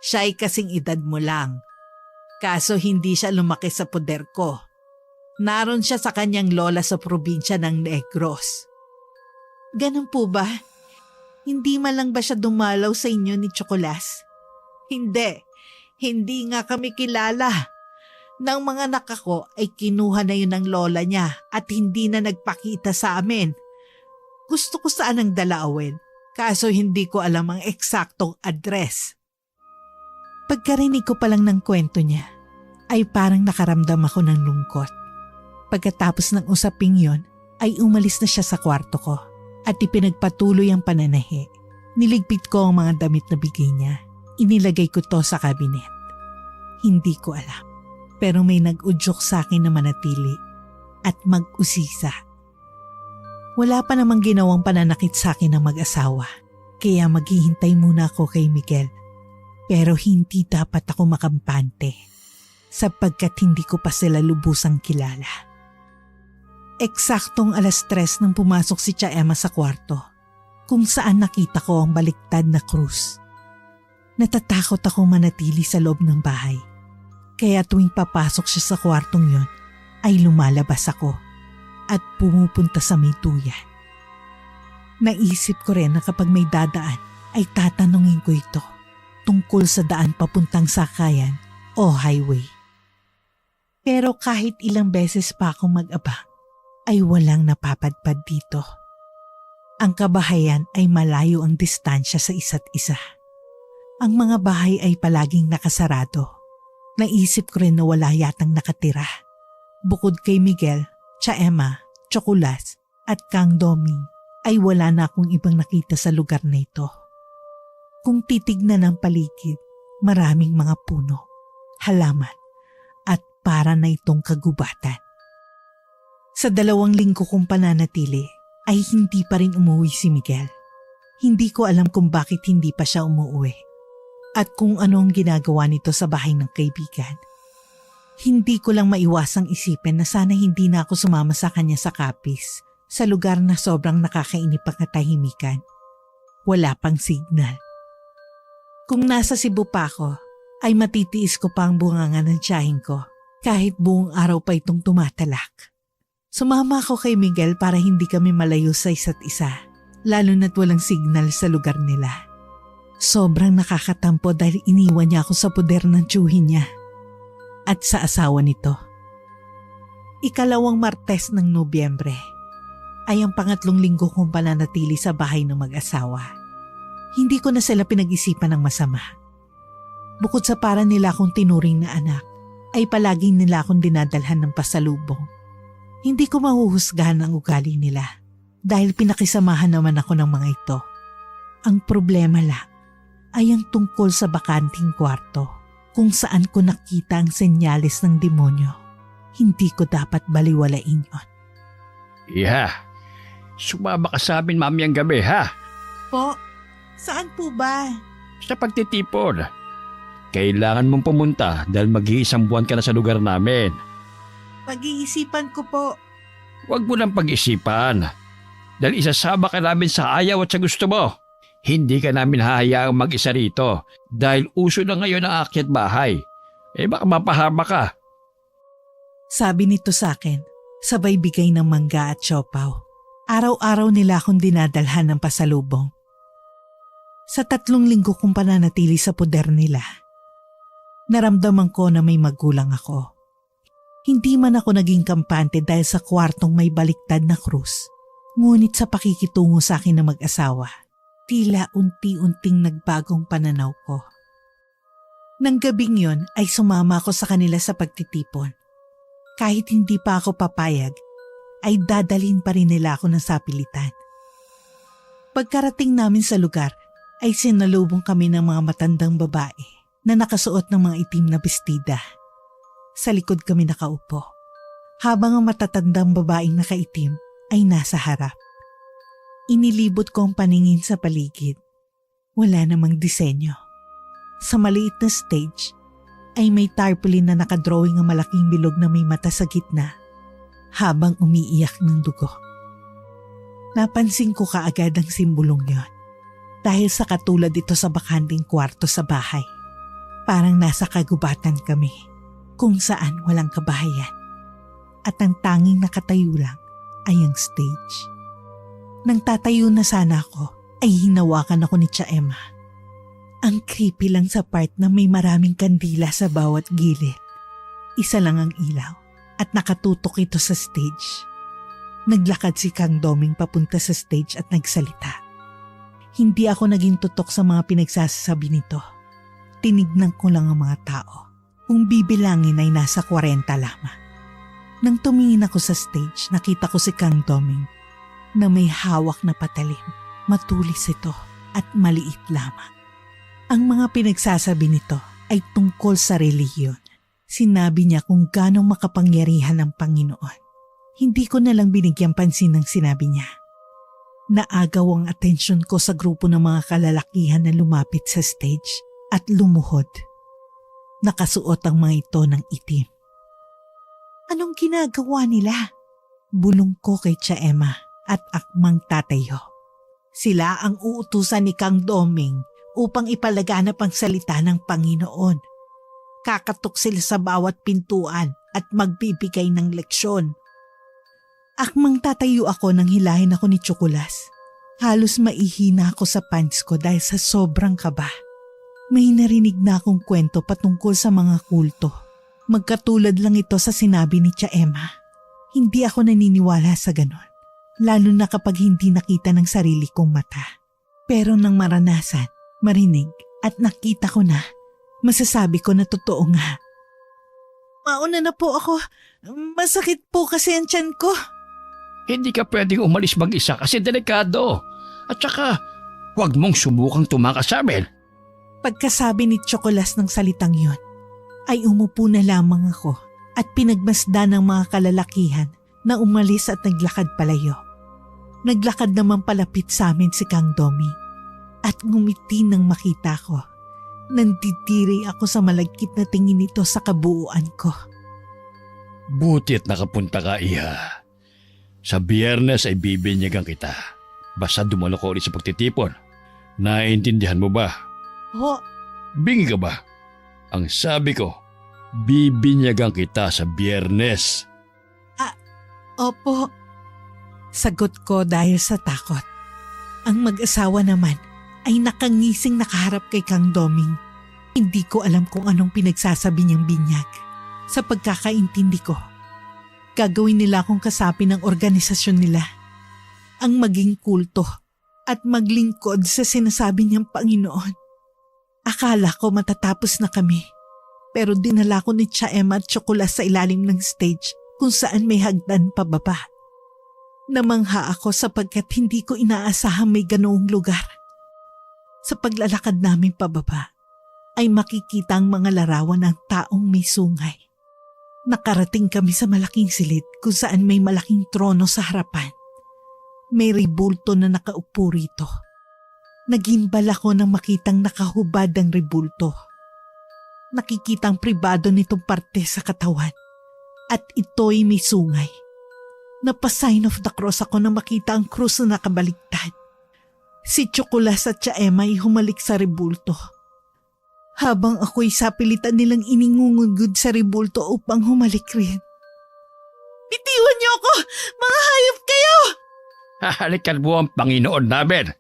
Siya'y kasing edad mo lang. Kaso hindi siya lumaki sa poder ko. Naroon siya sa kanyang lola sa probinsya ng Negros. Ganun po ba? Hindi man lang ba siya dumalaw sa inyo ni Chocolas? Hindi. Hindi nga kami kilala. Nang mga anak ako ay kinuha na yun ng lola niya at hindi na nagpakita sa amin. Gusto ko sanang dalawin, kaso hindi ko alam ang eksaktong address. Pagkarinig ko pa lang ng kwento niya, ay parang nakaramdam ako ng lungkot. Pagkatapos ng usaping yon, ay umalis na siya sa kwarto ko at ipinagpatuloy ang pananahi. Niligpit ko ang mga damit na bigay niya. Inilagay ko to sa kabinet. Hindi ko alam. Pero may nag-udyok sa akin na manatili at mag-usisa. Wala pa namang ginawang pananakit sa akin ng mag-asawa, kaya maghihintay muna ako kay Miguel. Pero hindi dapat ako makampante, sapagkat hindi ko pa sila lubusang kilala. Eksaktong 3:00 nang pumasok si Tia Emma sa kwarto, kung saan nakita ko ang baliktad na krus. Natatakot ako manatili sa loob ng bahay. Kaya tuwing papasok siya sa kwartong yon, ay lumalabas ako at pumupunta sa may tuyan. Naisip ko rin na kapag may dadaan ay tatanungin ko ito tungkol sa daan papuntang sakayan o highway. Pero kahit ilang beses pa akong mag-abang, ay walang napapadpad dito. Ang kabahayan ay malayo ang distansya sa isa't isa. Ang mga bahay ay palaging nakasarado. Naisip ko rin na wala yatang nakatira. Bukod kay Miguel, Tia Emma, Chocolas at Kang Doming ay wala na akong ibang nakita sa lugar na ito. Kung titignan ang paligid, maraming mga puno, halaman at para na itong kagubatan. Sa 2 linggo kong pananatili ay hindi pa rin umuwi si Miguel. Hindi ko alam kung bakit hindi pa siya umuwi. At kung ano ang ginagawa nito sa bahay ng kaibigan. Hindi ko lang maiwasang isipin na sana hindi na ako sumama sa kanya sa Capiz sa lugar na sobrang nakakainip ang katahimikan. Wala pang signal. Kung nasa Cebu pa ako, ay matitiis ko pa ang bunganga ng tiyahin ko kahit buong araw pa itong tumatalak. Sumama ako kay Miguel para hindi kami malayo sa isa't isa, lalo na't walang signal sa lugar nila. Sobrang nakakatampo dahil iniwan niya ako sa poder ng tiyuhin niya at sa asawa nito. Ikalawang Martes ng Nobyembre ay ang pangatlong linggo kong pananatili sa bahay ng mag-asawa. Hindi ko na sila pinag-isipan ng masama. Bukod sa para nila akong tinuring na anak, ay palaging nila akong dinadalhan ng pasalubong. Hindi ko mahuhusgahan ang ugali nila dahil pinakisamahan naman ako ng mga ito. Ang problema lang ay ang tungkol sa bakanting kwarto kung saan ko nakita ang senyales ng demonyo. Hindi ko dapat baliwalain yon. Iha, sumama ka sa amin mamayang gabi ha? Po, saan po ba? Sa pagtitipon. Kailangan mong pumunta dahil mag-iisang buwan ka na sa lugar namin. Pag-iisipan ko po. Huwag mo nang pag-isipan. Dahil isasama ka namin sa ayaw at sa gusto mo. Hindi ka namin hahayaang mag-isa rito dahil uso na ngayon ang aakyat bahay. Baka mapahama ka. Sabi nito sa akin, sabay bigay ng mangga at siopaw. Araw-araw nila akong dinadalhan ng pasalubong. Sa 3 linggo kong pananatili sa poder nila, naramdaman ko na may magulang ako. Hindi man ako naging kampante dahil sa kwartong may baliktad na krus. Ngunit sa pakikitungo sa akin na mag-asawa, tila unti-unting nagbagong pananaw ko. Nang gabing yon ay sumama ako sa kanila sa pagtitipon. Kahit hindi pa ako papayag, ay dadalhin pa rin nila ako ng sapilitan. Pagkarating namin sa lugar, ay sinalubong kami ng mga matandang babae na nakasuot ng mga itim na bestida. Sa likod kami nakaupo, habang ang matatandang babaeng nakaitim ay nasa harap. Inilibot ko ang paningin sa paligid. Wala namang disenyo. Sa maliit na stage, ay may tarpaulin na nakadrawing ang malaking bilog na may mata sa gitna habang umiiyak ng dugo. Napansin ko kaagad ang simbolong yon dahil sa katulad ito sa bakanting kwarto sa bahay. Parang nasa kagubatan kami kung saan walang kabahayan at ang tanging nakatayo lang ay ang stage. Nang tatayo na sana ako ay hinawakan ako ni Tia Emma. Ang creepy lang sa part na may maraming kandila sa bawat gilid. Isa lang ang ilaw at nakatutok ito sa stage. Naglakad si Kang Doming papunta sa stage at nagsalita. Hindi ako naging tutok sa mga pinagsasabi nito. Tinignan ko lang ang mga tao. Kung bibilangin ay nasa 40 lamang. Nang tumingin ako sa stage, nakita ko si Kang Doming na may hawak na patalim. Matulis ito at maliit lamang. Ang mga pinagsasabi nito ay tungkol sa relihiyon. Sinabi niya kung gaano makapangyarihan ang Panginoon. Hindi ko nalang binigyan pansin ng sinabi niya. Naagaw ang atensyon ko sa grupo ng mga kalalakihan na lumapit sa stage at lumuhod. Nakasuot ang mga ito ng itim. Anong ginagawa nila? Bulong ko kay Tia Emma at akmang tatayo. Sila ang uutusan ni Kang Doming upang ipalaganap ang salita ng Panginoon. Kakatok sila sa bawat pintuan at magbibigay ng leksyon. Akmang tatayo ako nang hilahin ako ni Chokolas. Halos maihina ako sa pants ko dahil sa sobrang kaba. May narinig na akong kwento patungkol sa mga kulto. Magkatulad lang ito sa sinabi ni Tia Emma. Hindi ako naniniwala sa ganon, lalo na kapag hindi nakita ng sarili kong mata. Pero nang maranasan, marinig at nakita ko na, masasabi ko na totoo nga. Mauna na po ako. Masakit po kasi ang tiyan ko. Hindi ka pwedeng umalis mag-isa kasi delikado. At saka, huwag mong subukang tumakas sa amin. Pagkasabi ni Chokolas ng salitang yon, ay umupo na lamang ako at pinagmasdan ng mga kalalakihan na umalis at naglakad palayo. Naglakad naman palapit sa amin si Kang Domi at ngumiti nang makita ko. Nandidiri ako sa malagkit na tingin nito sa kabuuan ko. Buti't nakapunta ka, Iha. Sa Biyernes ay bibinyagan kita. Basta dumalo ko ulit sa pagtitipon. Naiintindihan mo ba? Ho, Bingi ka ba? Ang sabi ko, bibinyagan kita sa Biyernes. opo. Sagot ko dahil sa takot. Ang mag-asawa naman ay nakangising nakaharap kay Kang Doming. Hindi ko alam kung anong pinagsasabi niyang binyag. Sa pagkakaintindi ko, gagawin nila akong kasapi ng organisasyon nila. Ang maging kulto at maglingkod sa sinasabi niyang Panginoon. Akala ko matatapos na kami. Pero dinala ko ni Tia Emma at Chocolate sa ilalim ng stage kung saan may hagdan pababa. Namangha ako sapagkat hindi ko inaasahang may ganoong lugar. Sa paglalakad namin pababa, ay makikita ang mga larawan ng taong may sungay. Nakarating kami sa malaking silid kung saan may malaking trono sa harapan. May ribulto na nakaupo rito. Nagimbal ako nang makitang nakahubad ang ribulto. Nakikitang pribado nitong parte sa katawan at ito'y may sungay. Napa-sign of the cross ako nang makita ang krus na nakabaliktad. Si Chocolate at Tia Emma ay humalik sa ribulto. Habang ako'y sapilitan nilang iningungugod sa ribulto upang humalik rin. Bitiwan niyo ako! Mga hayop kayo! Hahalikan mo ang Panginoon namin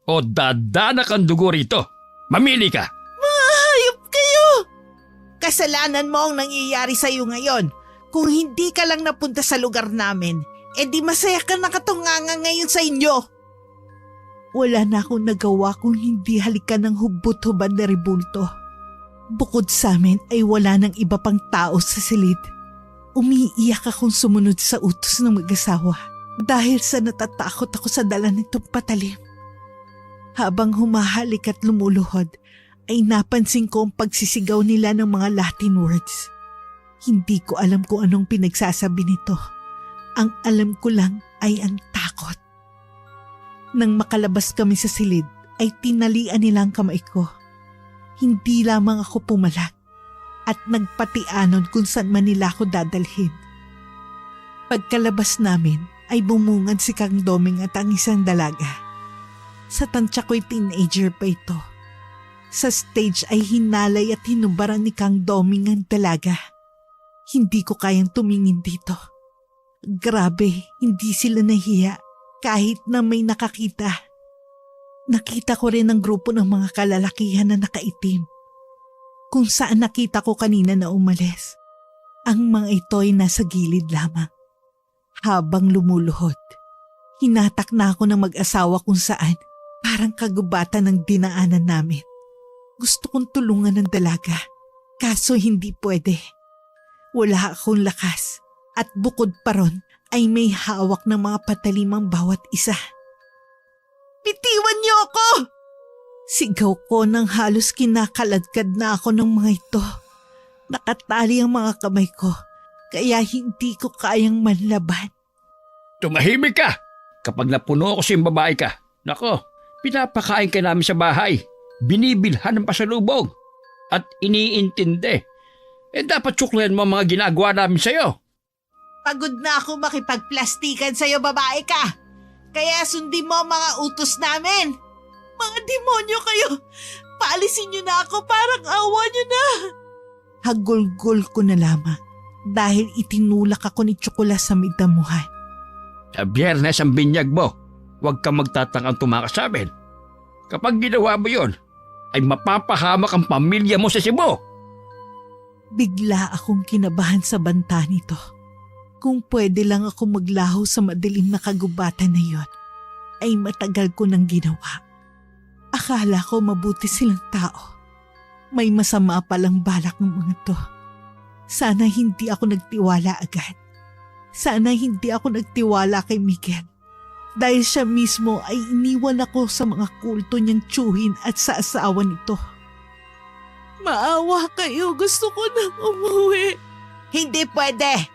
o dadanak ang dugo rito. Mamili ka! Mga hayop kayo! Kasalanan mo ang nangyayari sa iyo ngayon. Kung hindi ka lang napunta sa lugar namin, di masaya ka nakatunganga ngayon sa inyo. Wala na akong nagawa kung hindi halikan ng hubot-hubad na ribulto. Bukod sa amin ay wala nang iba pang tao sa silid. Umiiyak akong sumunod sa utos ng mag-asawa dahil sa natatakot ako sa dala nitong patalim. Habang humahalik at lumuluhod, ay napansin ko ang pagsisigaw nila ng mga Latin words. Hindi ko alam kung anong pinagsasabi nito. Ang alam ko lang ay ang takot. Nang makalabas kami sa silid, ay tinalian nila ang kamay ko. Hindi lamang ako pumalag at nagpatianon kung saan man nila ako dadalhin. Pagkalabas namin ay bumungad si Kang Doming at ang isang dalaga. Sa tansya ko'y teenager pa ito. Sa stage ay hinalay at hinubaran ni Kang Doming ang dalaga. Hindi ko kayang tumingin dito. Grabe, hindi sila nahiya kahit na may nakakita. Nakita ko rin ang grupo ng mga kalalakihan na nakaitim. Kung saan nakita ko kanina na umalis. Ang mga ito ay nasa gilid lamang. Habang lumuluhod, hinatak na ako ng mag-asawa kung saan parang kagubatan ng dinaanan namin. Gusto kong tulungan ng dalaga, kaso hindi pwede. Wala akong lakas at bukod pa ron ay may hawak ng mga patalimang bawat isa. Bitiwan niyo ako! Sigaw ko nang halos kinakaladkad na ako ng mga ito. Nakatali ang mga kamay ko, kaya hindi ko kayang manlaban. Tumahimik ka! Kapag napuno ako sa iyong babae ka, nako, pinapakain ka namin sa bahay. Binibilhan ng pasalubong. At iniintindi. Dapat suklayan mo ang mga ginagawa namin sa'yo. Pagod na ako makipagplastikan sa'yo, babae ka. Kaya sundin mo ang mga utos namin. Mga demonyo kayo. Paalisin niyo na ako, parang awa niyo na. Hagulgol ko na lamang dahil itinulak ako ni Chocolate sa may damuhan. Sa Biyernes ang binyag mo. Huwag kang magtatangang tumakas sa amin. Kapag ginawa mo yon, ay mapapahamak ang pamilya mo sa Cebu. Bigla akong kinabahan sa banta nito. Kung pwede lang ako maglaho sa madilim na kagubatan na yon, ay matagal ko nang ginawa. Akala ko mabuti silang tao. May masama palang balak ng mga to. Sana hindi ako nagtiwala agad. Sana hindi ako nagtiwala kay Miguel. Dahil siya mismo ay iniwan ako sa mga kulto niyang tsuhin at sa asawa nito. Maawa kayo, gusto ko nang umuwi. Hindi pwede.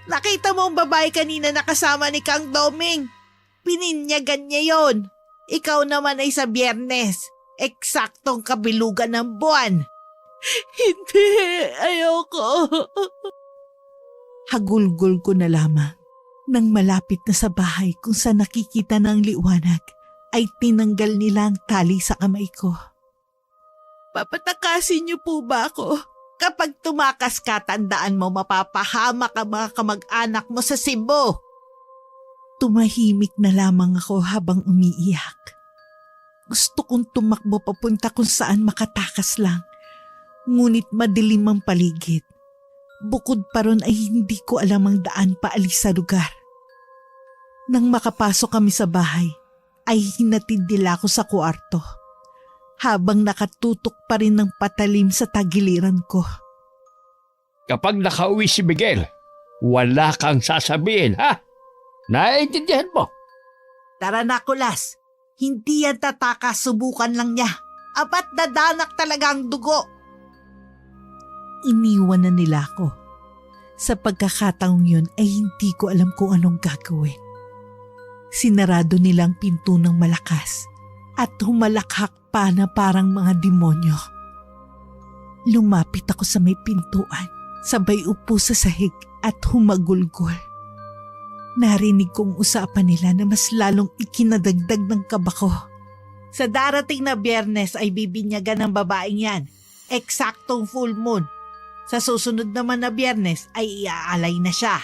Nakita mo ang babae kanina na kasama ni Kang Doming. Pininyagan niya yon. Ikaw naman ay sa Biyernes. Eksaktong kabilugan ng buwan. Hindi, ayoko. Hagulgol ko na lamang Nang malapit na sa bahay kung saan nakikita ng liwanag, ay tinanggal nila ang tali sa kamay ko. Papatakasin niyo po ba ako? Kapag tumakas ka, tandaan mo mapapahamak ang mga kamag-anak mo sa Cebu. Tumahimik na lamang ako habang umiiyak. Gusto kong tumakbo papunta kung saan makatakas lang. Ngunit madilim ang paligid. Bukod pa ron ay hindi ko alam ang daan paalis sa lugar. Nang makapasok kami sa bahay, ay hinatid nila ako sa kwarto. Habang nakatutok pa rin ng patalim sa tagiliran ko. Kapag nakauwi si Miguel, wala kang sasabihin, ha? Naiintindihan mo? Tara na, Kulas. Hindi yan tatakas, subukan lang niya. Apat dadanak talaga ang dugo. Iniwan na nila ako. Sa pagkakataong yun ay hindi ko alam kung anong gagawin. Sinarado nilang pinto ng malakas at humalakhak pa na parang mga demonyo. Lumapit ako sa may pintuan, sabay upo sa sahig at humagulgol. Narinig kong usapan nila na mas lalong ikinadagdag ng kaba ko. Sa darating na Biyernes ay bibinyagan ng babaeng yan. Eksaktong full moon. Sa susunod naman na Biyernes ay iaalay na siya.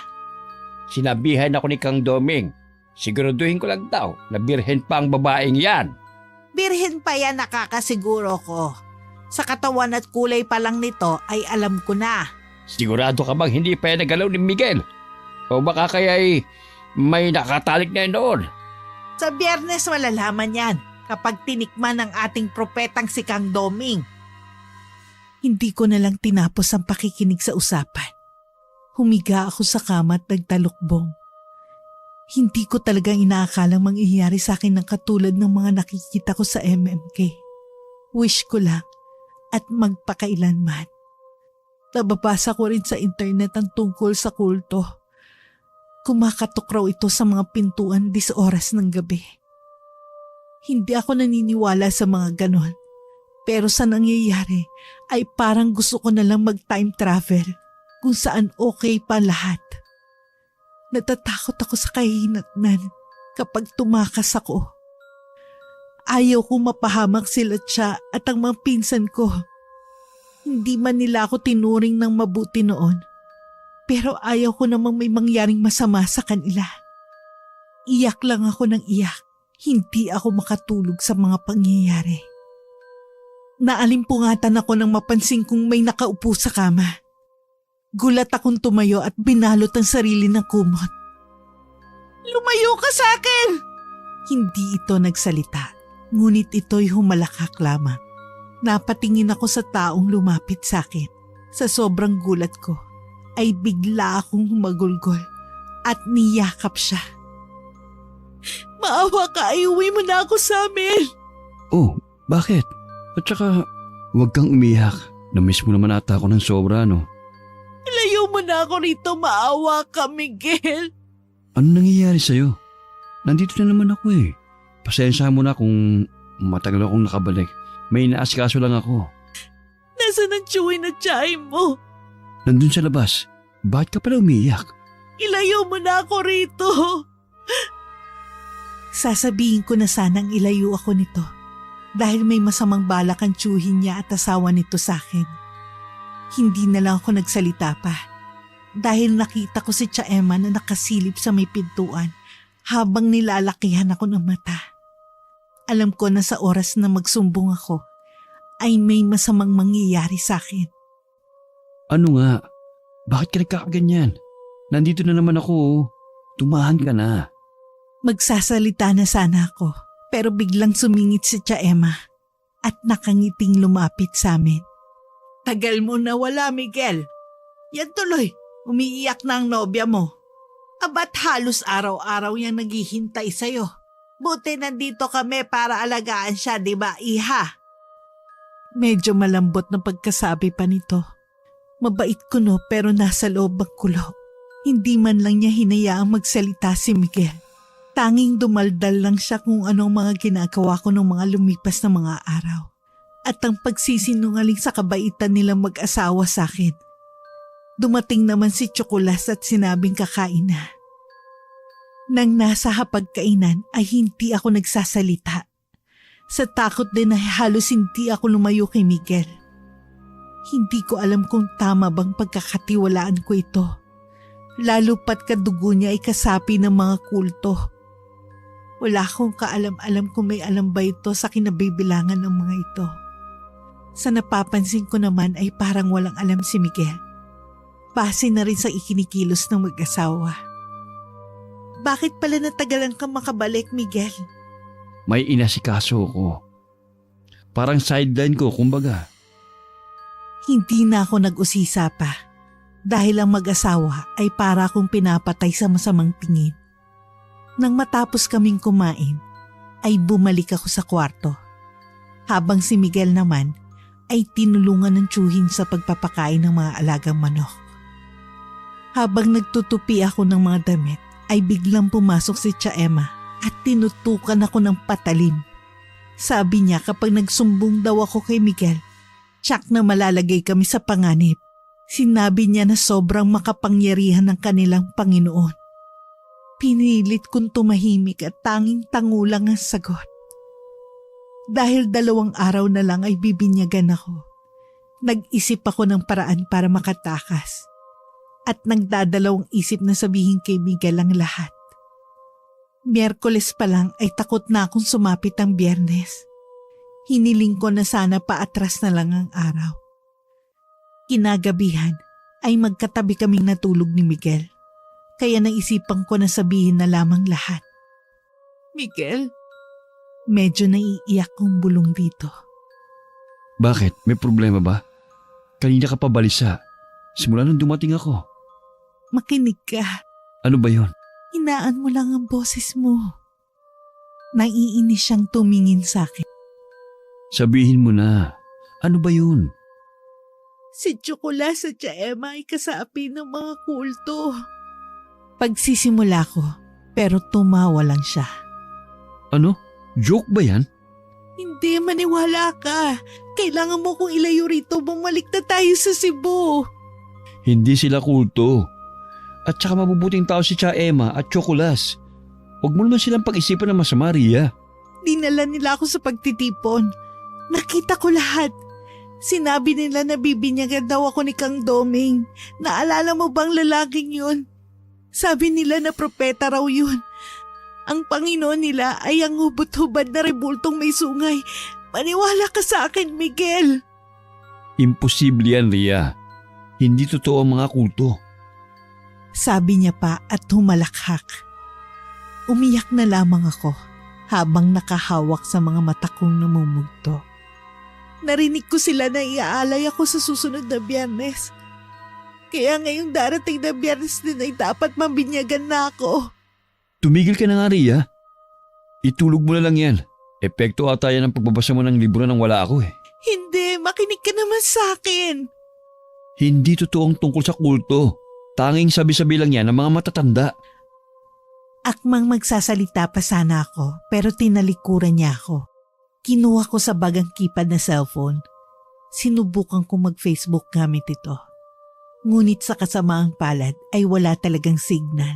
Sinabihan ako ni Kang Doming. Siguraduhin ko lang daw na birhen pa ang babaeng yan. Birhen pa yan, nakakasiguro ko. Sa katawan at kulay pa lang nito ay alam ko na. Sigurado ka bang hindi pa yan nagalaw ni Miguel? O baka kaya'y may nakatalik na yun noon? Sa Biyernes malalaman yan kapag tinikman ng ating propetang si Kang Doming. Hindi ko na lang tinapos ang pakikinig sa usapan. Humiga ako sa kama at nagtalukbong. Hindi ko talagang inaakalang mangyayari sa akin ng katulad ng mga nakikita ko sa MMK. Wish ko lang at magpakailanman. Nababasa ko rin sa internet ang tungkol sa kulto. Kumakatok raw ito sa mga pintuan 10 oras ng gabi. Hindi ako naniniwala sa mga ganon. Pero sa nangyayari ay parang gusto ko na lang mag-time travel kung saan okay pa lahat. Natatakot ako sa kahinatnan kapag tumakas ako. Ayaw kong mapahamak sila siya at ang mga pinsan ko. Hindi man nila ako tinuring ng mabuti noon. Pero ayaw ko namang may mangyaring masama sa kanila. Iyak lang ako ng iyak. Hindi ako makatulog sa mga pangyayari. Naalimpungatan ako nang mapansin kong may nakaupo sa kama. Gulat akong tumayo at binalot ang sarili ng kumot. Lumayo ka sa akin! Hindi ito nagsalita, ngunit ito'y humalakhak lamang. Napatingin ako sa taong lumapit sa akin. Sa sobrang gulat ko, ay bigla akong humagulgol at niyakap siya. Maawa ka, ay uwi mo na ako sa amin! Oh, bakit? At saka, huwag kang umiyak. Namiss mo naman ata ako ng sobra, no? Ilayo mo na ako rito, maawa ka, Miguel. Ano nangyayari sa'yo? Nandito na naman ako eh. Pasensya mo na kung matagal akong nakabalik. May inaasikaso lang ako. Nasaan ang chewin na tiyahin mo? Nandun sa labas. Bakit ka pala umiiyak? Ilayo mo na ako rito. Sasabihin ko na sanang ilayo ako nito dahil may masamang balak ang tiyuhin niya at asawa nito sa akin. Hindi na lang ako nagsalita pa dahil nakita ko si Tia Emma na nakasilip sa may pintuan habang nilalakihan ako ng mata. Alam ko na sa oras na magsumbong ako ay may masamang mangyayari sa akin. Ano nga? Bakit ka nagkakaganyan? Nandito na naman ako. Tumahan ka na. Magsasalita na sana ako pero biglang sumingit si Tia Emma at nakangiting lumapit sa amin. Tagal mo na wala, Miguel. Yan tuloy, umiiyak na ang nobya mo. Abat halos araw-araw yang naghihintay sa'yo. Buti nandito kami para alagaan siya, di ba, iha? Medyo malambot na pagkasabi pa nito. Mabait ko no, pero nasa loob ang kulo. Hindi man lang niya hinayaang magsalita si Miguel. Tanging dumaldal lang siya kung anong mga ginagawa ko ng mga lumipas na mga araw. At ang pagsisinungaling sa kabaitan nilang mag-asawa sa akin. Dumating naman si Chocolas at sinabing kakain na. Nang nasa hapagkainan ay hindi ako nagsasalita. Sa takot din ay halos hindi ako lumayo kay Miguel. Hindi ko alam kung tama bang pagkakatiwalaan ko ito. Lalo pat kadugo niya ay kasapi ng mga kulto. Wala akong kaalam-alam kung may alam ba ito sa kinabibilangan ng mga ito. Sa napapansin ko naman ay parang walang alam si Miguel. Base na rin sa ikinikilos ng mag-asawa. Bakit pala natagalan kang makabalik, Miguel? May inasikaso ko. Parang sideline ko, kumbaga. Hindi na ako nag-usisa pa. Dahil ang mag-asawa ay para akong pinapatay sa masamang tingin. Nang matapos kaming kumain, ay bumalik ako sa kwarto. Habang si Miguel naman ay tinulungan ng tiyuhin sa pagpapakain ng mga alagang manok. Habang nagtutupi ako ng mga damit, ay biglang pumasok si Tia Emma at tinutukan ako ng patalim. Sabi niya kapag nagsumbong daw ako kay Miguel, tsak na malalagay kami sa panganib. Sinabi niya na sobrang makapangyarihan ng kanilang Panginoon. Pinilit kong tumahimik at tanging tangulang ang sagot. Dahil 2 araw na lang ay bibinyagan ako. Nag-isip ako ng paraan para makatakas. At nagdadalawang isip na sabihin kay Miguel ang lahat. Miyerkules pa lang ay takot na akong sumapit ang Biyernes. Hiniling ko na sana paatras na lang ang araw. Kinagabihan ay magkatabi kaming natulog ni Miguel. Kaya naisipan ko na sabihin na lamang lahat. Miguel, medyo naiiyak kong bulong dito. Bakit? May problema ba? Kanina ka pa balisa. Simula nung dumating ako. Makinig ka. Ano ba yon? Hinaan mo lang ang boses mo. Naiinis siyang tumingin sa akin. Sabihin mo na. Ano ba yun? Si Chocolas at Tia Emma ay kasapi ng mga kulto. Pagsisimula ko, pero tumawa lang siya. Ano? Joke ba yan? Hindi, maniwala ka. Kailangan mo kong ilayo rito, bumalik na tayo sa Cebu. Hindi sila kulto. At saka mabubuting tao si Tia Emma at Chocolas. Huwag mo naman silang pag-isipan ng masama, Ria. Dinala nila ako sa pagtitipon. Nakita ko lahat. Sinabi nila na bibinyagan daw ako ni Kang Doming. Naalala mo bang lalaking yun? Sabi nila na propeta raw yun. Ang Panginoon nila ay ang hubot-hubad na rebultong may sungay. Maniwala ka sa akin, Miguel. Imposible yan, Ria. Hindi totoo ang mga kulto. Sabi niya pa at humalakhak. Umiyak na lamang ako habang nakahawak sa mga mata kong namumugto. Narinig ko sila na iaalay ako sa susunod na Biyernes. Kaya ngayong darating na Biyernes din ay dapat mabinyagan na ako. Tumigil ka na nga, Ria. Itulog mo na lang yan. Epekto ata yan ang pagbabasa mo ng libro nang wala ako eh. Hindi, makinig ka naman sa akin. Hindi totoong tungkol sa kulto. Tanging sabi-sabi lang yan ng mga matatanda. Akmang magsasalita pa sana ako pero tinalikuran niya ako. Kinuha ko sa bagang keypad na cellphone. Sinubukan kong mag-Facebook gamit ito. Ngunit sa kasamaang palad ay wala talagang signal.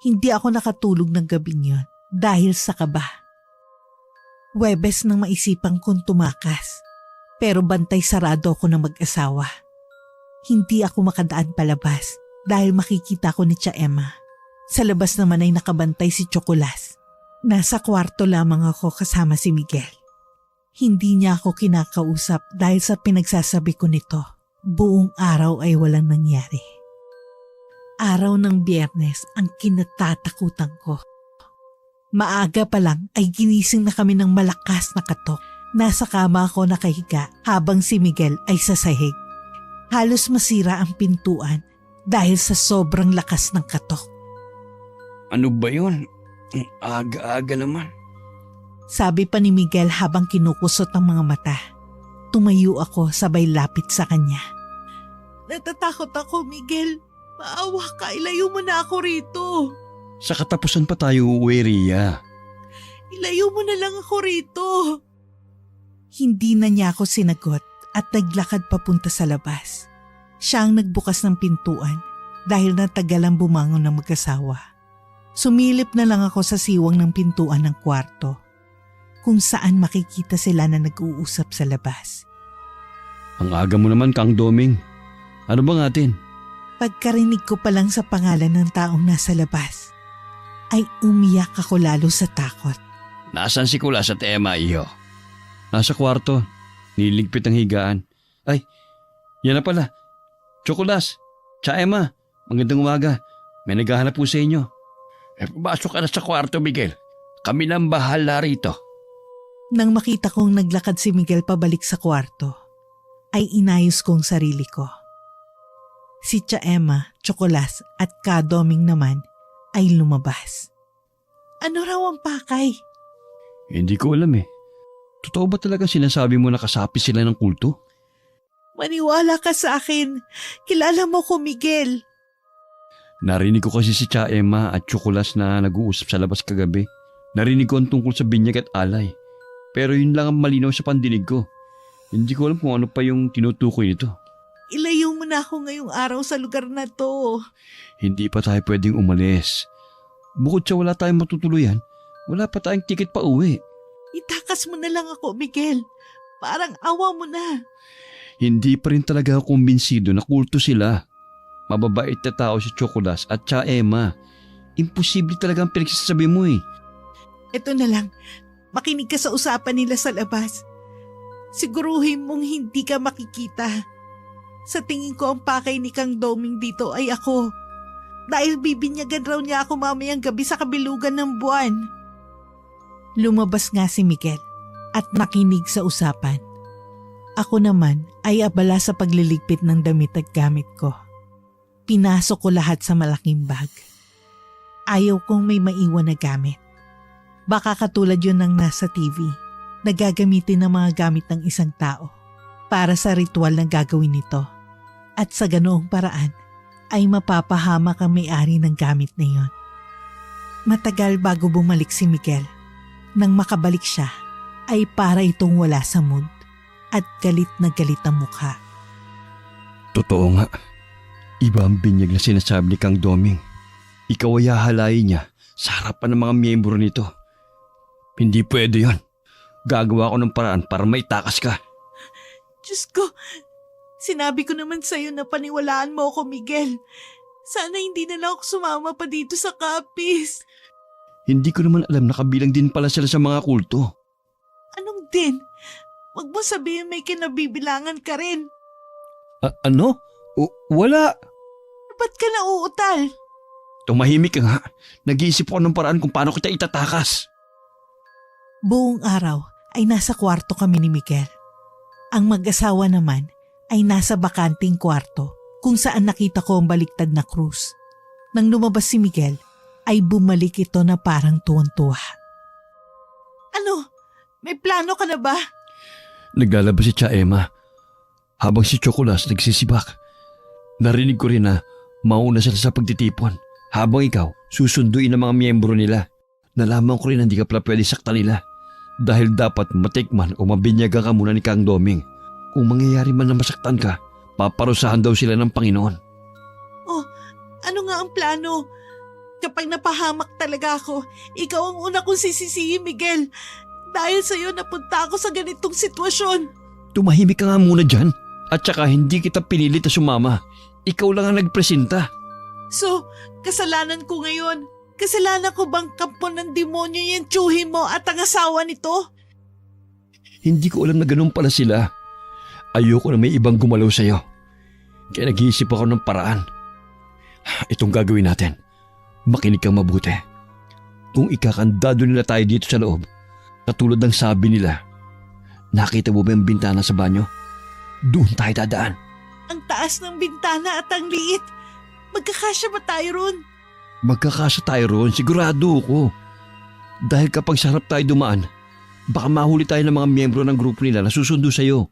Hindi ako nakatulog ng gabing yun dahil sa kaba. Huwebes nang maisipang kong tumakas. Pero bantay sarado ako ng mag-asawa. Hindi ako makadaan palabas dahil makikita ko ni Tia Emma. Sa labas naman ay nakabantay si Chocolas. Nasa kwarto lamang ako kasama si Miguel. Hindi niya ako kinakausap dahil sa pinagsasabi ko nito. Buong araw ay walang nangyari. Araw ng Biyernes ang kinatatakutan ko. Maaga pa lang ay ginising na kami ng malakas na katok. Nasa kama ako nakahiga habang si Miguel ay sa sahig. Halos masira ang pintuan dahil sa sobrang lakas ng katok. Ano ba yun? Aga-aga naman. Sabi pa ni Miguel habang kinukusot ang mga mata. Tumayo ako sabay lapit sa kanya. Natatakot ako, Miguel. Maawa ka, ilayo mo na ako rito. Sa katapusan pa tayo uuwi, Ria. Ilayo mo na lang ako rito. Hindi na niya ako sinagot at naglakad papunta sa labas. Siya ang nagbukas ng pintuan dahil natagalang bumangon ng mag-asawa. Sumilip na lang ako sa siwang ng pintuan ng kwarto, kung saan makikita sila na nag-uusap sa labas. Ang aga mo naman, Kang Doming. Ano ba natin? Pagkarinig ko pa lang sa pangalan ng taong nasa labas, ay umiyak ako lalo sa takot. Nasaan si Kulas at Emma, iyo? Nasa kwarto. Niligpit ang higaan. Ay, yan na pala. Chokolas, Tsa Emma, magandang umaga. May naghahanap po sa inyo. Pumasok ka na sa kwarto, Miguel. Kami nang bahala rito. Nang makita kong naglakad si Miguel pabalik sa kwarto, ay inayos kong sarili ko. Si Tsa Emma, Chokolas at Ka Doming naman ay lumabas. Ano raw ang pakay? Hindi ko alam eh. Totoo ba talaga sinasabi mo na kasapi sila ng kulto? Maniwala ka sa akin. Kilala mo ko, Miguel. Narinig ko kasi si Tsa Emma at Chokolas na nag-uusap sa labas kagabi. Narinig ko ang tungkol sa binyag at alay. Pero yun lang ang malinaw sa pandinig ko. Hindi ko alam kung ano pa yung tinutukoy nito. Ilayo mo na ako ngayong araw sa lugar na to. Hindi pa tayo pwedeng umalis. Bukod sa wala tayong matutuluyan, wala pa tayong tiket pa uwi. Itakas mo na lang ako, Miguel. Parang awa mo na. Hindi pa rin talaga ako kumbinsido na kulto sila. Mababait na tao si Chokolas at Tsa Emma. Imposible talaga ang pinagsasabi mo eh. Ito na lang. Makinig ka sa usapan nila sa labas. Siguruhin mong hindi ka makikita. Sa tingin ko ang pakay ni Kang Doming dito ay ako. Dahil bibinyagan raw niya ako mamayang gabi sa kabilugan ng buwan. Lumabas nga si Miguel at nakinig sa usapan. Ako naman ay abala sa pagliligpit ng damit at gamit ko. Pinasok ko lahat sa malaking bag. Ayaw kong may maiwan na gamit. Baka katulad yun ng nasa TV na gagamitin ng mga gamit ng isang tao para sa ritual na gagawin nito. At sa ganoong paraan ay mapapahamak ang may-ari ng gamit na yon. Matagal bago bumalik si Miguel. Nang makabalik siya ay para itong wala sa mood at galit na galit ang mukha. Totoo nga. Iba ang binyag na sinasabi ni Kang Doming. Ikaw ay hahalayin niya sa harapan ng mga miyembro nito. Hindi pwede yon. Gagawa ko ng paraan para maitakas ka. Diyos ko, sinabi ko naman sa'yo na paniwalaan mo ako, Miguel. Sana hindi na lang ako sumama pa dito sa kapis. Hindi ko naman alam na kabilang din pala sila sa mga kulto. Anong din? Huwag mo sabihin may kinabibilangan ka rin. Ano? Wala. Ba't ka nauutal? Tumahimik ka nga. Nag-iisip ako ng paraan kung paano kita itatakas. Buong araw ay nasa kwarto kami ni Miguel. Ang mag-asawa naman ay nasa bakanting kwarto kung saan nakita ko ang baliktad na krus. Nang lumabas si Miguel, ay bumalik ito na parang tuwan-tuwa. Ano? May plano ka na ba? Naglalabas si Tsa Emma. Habang si Chokolas nagsisibak. Narinig ko rin na mauna sila sa pagtitipon. Habang ikaw, susunduin ang mga miyembro nila. Nalaman ko rin na hindi ka pala pwede sakta nila. Dahil dapat matikman o mabinyagan ka muna ni Kang Doming. Kung mangyayari man na masaktan ka, paparusahan daw sila ng Panginoon. Oh, ano nga ang plano? Kapag napahamak talaga ako, ikaw ang una kong sisisihin, Miguel. Dahil sa'yo napunta ako sa ganitong sitwasyon. Tumahimik ka nga muna dyan. At saka hindi kita pinilit na sumama. Ikaw lang ang nagpresenta. So, kasalanan ko ngayon. Kasalanan ko bang kampon ng demonyo yung tsuhin mo at ang asawa nito? Hindi ko alam na ganun pala sila. Ayoko na may ibang gumalaw sa'yo. Kaya nag-iisip ako ng paraan. Itong gagawin natin. Makinig kang mabuti. Kung ikakandado nila tayo dito sa loob, katulad ng sabi nila, nakita mo ba yung bintana sa banyo? Doon tayo dadaan. Ang taas ng bintana at ang liit. Magkakasya ba tayo ron? Magkakasya tayo roon, sigurado ako. Dahil kapag sa harap tayo dumaan, baka mahuli tayo ng mga miyembro ng grupo nila na susundo sa'yo.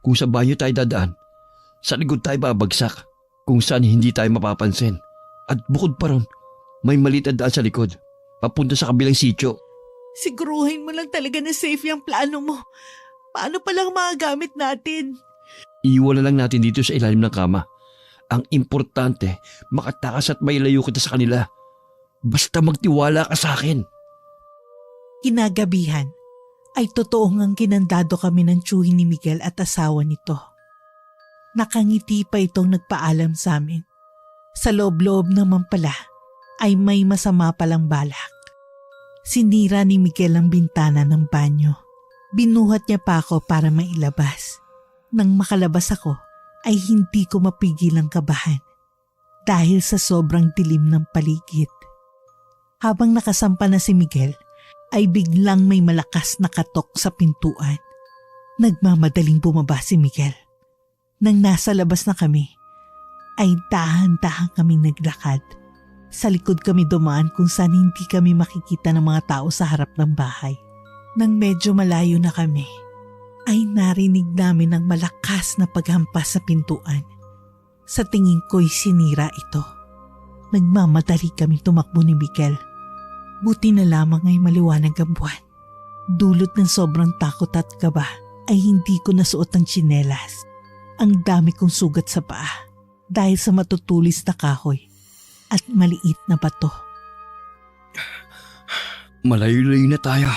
Kung sa banyo tayo dadaan, sa likod tayo babagsak kung saan hindi tayo mapapansin. At bukod pa ron, may maliit na daan sa likod, papunta sa kabilang sityo. Siguruhin mo lang talaga na safe yung plano mo. Paano palang mga gamit natin? Iwan na lang natin dito sa ilalim ng kama. Ang importante, makatakas at mailayo kita sa kanila. Basta magtiwala ka sa akin. Kinagabihan ay totoo ngang kinandado kami ng tiyuhin ni Miguel at asawa nito. Nakangiti pa itong nagpaalam sa amin. Sa loob-loob naman pala ay may masama palang balak. Sinira ni Miguel ang bintana ng banyo. Binuhat niya pa ako para mailabas. Nang makalabas ako ay hindi ko mapigilang kabahan dahil sa sobrang dilim ng paligid. Habang nakasampa na si Miguel ay biglang may malakas na katok sa pintuan. Nagmamadaling bumaba si Miguel. Nang nasa labas na kami, ay dahan-dahan kaming naglakad. Sa likod kami dumaan kung saan hindi kami makikita ng mga tao sa harap ng bahay. Nang medyo malayo na kami, ay narinig namin ang malakas na paghampas sa pintuan. Sa tingin ko'y sinira ito. Nagmamadali kami tumakbo ni Miguel. Buti na lamang ay maliwanag ang buwan. Dulot ng sobrang takot at kaba ay hindi ko nasuot ang tsinelas. Ang dami kong sugat sa paa dahil sa matutulis na kahoy at maliit na bato. Malayo-layo na tayo.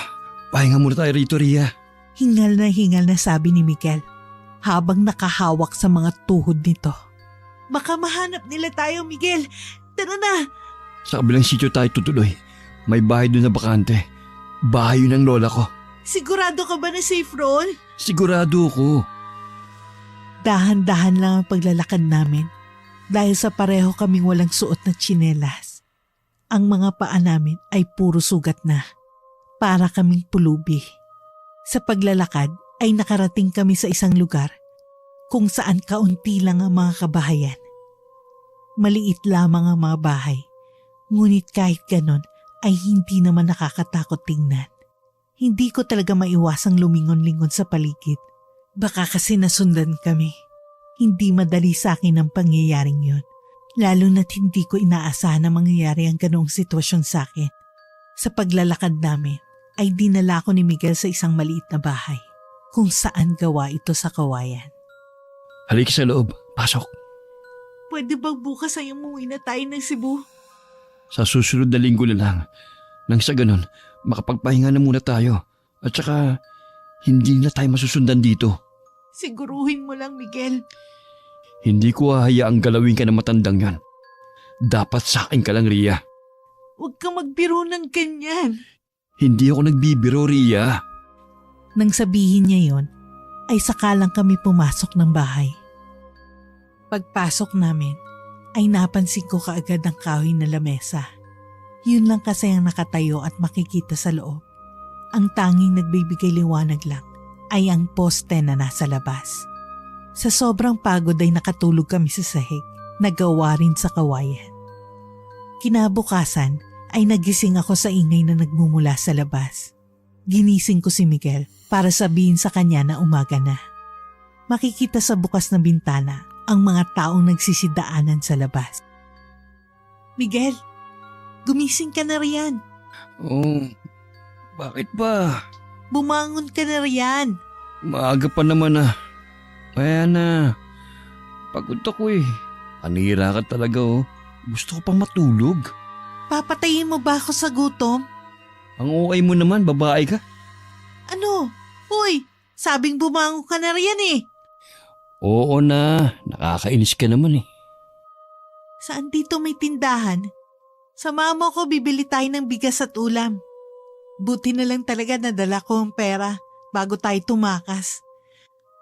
Pahinga muna tayo rito, Ria. Hingal na sabi ni Miguel habang nakahawak sa mga tuhod nito. Baka mahanap nila tayo, Miguel. Tara na! Sa kabilang sityo tayo tutuloy. May bahay doon na bakante. Bahay yun ng lola ko. Sigurado ka ba na safe roll? Sigurado ko. Dahan-dahan lang ang paglalakad namin dahil sa pareho kaming walang suot na tsinelas. Ang mga paa namin ay puro sugat na, para kaming pulubi. Sa paglalakad ay nakarating kami sa isang lugar kung saan kaunti lang ang mga kabahayan. Maliit lamang ang mga bahay, ngunit kahit ganon ay hindi naman nakakatakot tingnan. Hindi ko talaga maiwasang lumingon-lingon sa paligid. Baka kasi nasundan kami. Hindi madali sa akin ang pangyayaring yon. Lalo na't hindi ko inaasahan na mangyayari ang ganoong sitwasyon sa akin. Sa paglalakad namin ay dinala ko ni Miguel sa isang maliit na bahay kung saan gawa ito sa kawayan. Halika sa loob. Pasok. Pwede bang bukas ay umuwi na tayo ng Cebu? Sa susunod na linggo na lang. Nang sa ganun, makapagpahinga na muna tayo. At saka, hindi na tayo masusundan dito. Siguruhin mo lang, Miguel. Hindi ko hahayaang galawin ka ng matandang yan. Dapat sa akin ka lang, Ria. Huwag kang magbiro ng ganyan. Hindi ako nagbibiro, Ria. Nang sabihin niya yon, ay saka lang kami pumasok ng bahay. Pagpasok namin, ay napansin ko kaagad ang kahoy na lamesa. Yun lang kasi ang nakatayo at makikita sa loob. Ang tanging nagbibigay liwanag lang ay ang poste na nasa labas. Sa sobrang pagod ay nakatulog kami sa sahig, nagawa rin sa kawayan. Kinabukasan ay nagising ako sa ingay na nagmumula sa labas. Ginising ko si Miguel para sabihin sa kanya na umaga na. Makikita sa bukas na bintana ang mga taong nagsisidaanan sa labas. Miguel, gumising ka na riyan. Oh, bakit ba? Bumangon ka na riyan. Maaga pa naman ah. Kaya na. Pagod ako eh. Anira ka talaga oh. Gusto ko pang matulog. Papatayin mo ba ako sa gutom? Ang okay mo naman, babae ka. Ano? Uy, sabing bumangon ka na riyan eh. Oo na, nakakainis ka naman eh. Saan dito may tindahan? Sama mo ko, bibili tayo ng bigas at ulam. Buti na lang talaga nadala ko ang pera bago tayo tumakas.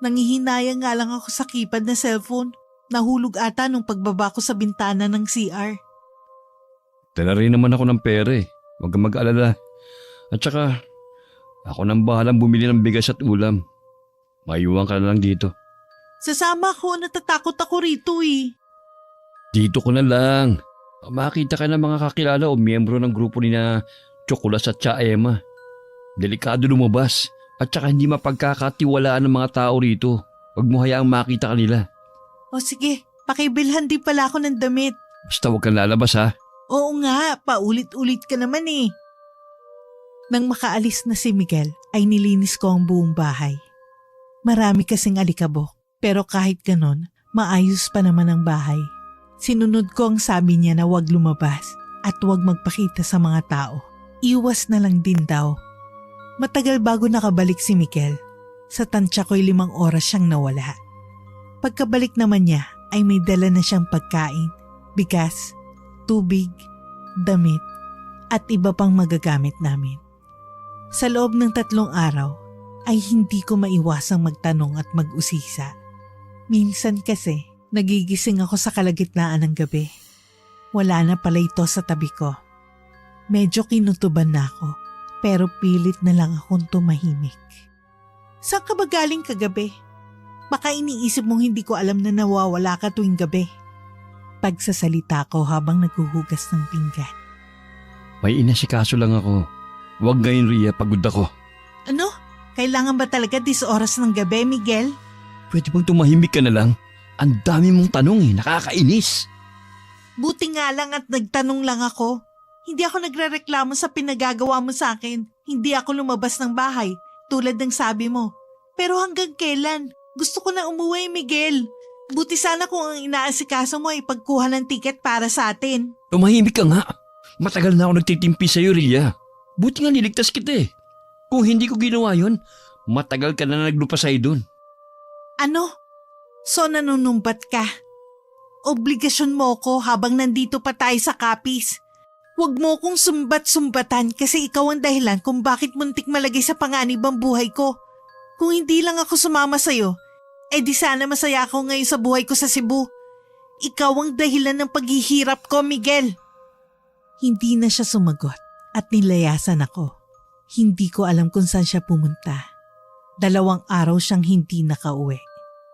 Nangihinayang nga lang ako sa keypad na cellphone. Nahulog ata nung pagbaba ko sa bintana ng CR. Dala rin naman ako ng pera eh. Huwag kang mag-alala. At saka, ako nang bahalang bumili ng bigas at ulam. Maiwan ka na lang dito. Sasama ko, natatakot ako rito eh. Dito ko na lang. Makita ka ng mga kakilala o miyembro ng grupo ni na Chocolas at Cha Emma. Delikado lumabas at saka hindi mapagkakatiwalaan ng mga tao rito. Huwag mo hayaang makita kanila. O sige, pakibilhan din pala ako ng damit. Basta huwag kang lalabas ha. Oo nga, paulit-ulit ka naman eh. Nang makaalis na si Miguel ay nilinis ko ang buong bahay. Marami kasing alikabok pero kahit ganon, maayos pa naman ang bahay. Sinunod ko ang sabi niya na huwag lumabas at huwag magpakita sa mga tao. Iwas na lang din daw. Matagal bago nakabalik si Miguel. Sa tansya ko'y 5 oras siyang nawala. Pagkabalik naman niya ay may dala na siyang pagkain, bigas, tubig, damit at iba pang magagamit namin. Sa loob ng 3 araw ay hindi ko maiwasang magtanong at mag-usisa. Minsan kasi nagigising ako sa kalagitnaan ng gabi. Wala na pala ito sa tabi ko. Medyo kinutuban na ako pero pilit na lang akong tumahimik. Saan ka ba galing kagabi? Baka iniisip mong hindi ko alam na nawawala ka tuwing gabi. Pagsasalita ko habang naghuhugas ng pinggan. May inasikaso lang ako. Huwag ngayon, Rhea, pagod ako. Ano? Kailangan ba talaga 10 oras ng gabi, Miguel? Pwede bang tumahimik ka na lang? Ang dami mong tanong nakakainis. Buti nga lang at nagtanong lang ako. Hindi ako nagrereklamo sa pinagagawa mo sa akin. Hindi ako lumabas ng bahay, tulad ng sabi mo. Pero hanggang kailan? Gusto ko na umuwi, Miguel. Buti sana kung ang inaasikaso mo ay pagkuha ng tiket para sa atin. Tumahimik ka nga. Matagal na ako nagtitimpi sa'yo, Rhea. Buti nga niligtas kita eh. Kung hindi ko ginawa yun, matagal ka na naglupasay dun. Ano? So nanunumbat ka? Obligasyon mo ko habang nandito pa tayo sa Capiz. Huwag mo kong sumbat-sumbatan kasi ikaw ang dahilan kung bakit muntik malagay sa panganib ang buhay ko. Kung hindi lang ako sumama sa'yo, di sana masaya ako ngayon sa buhay ko sa Cebu. Ikaw ang dahilan ng paghihirap ko, Miguel. Hindi na siya sumagot at nilayasan ako. Hindi ko alam kung saan siya pumunta. 2 araw siyang hindi nakauwi.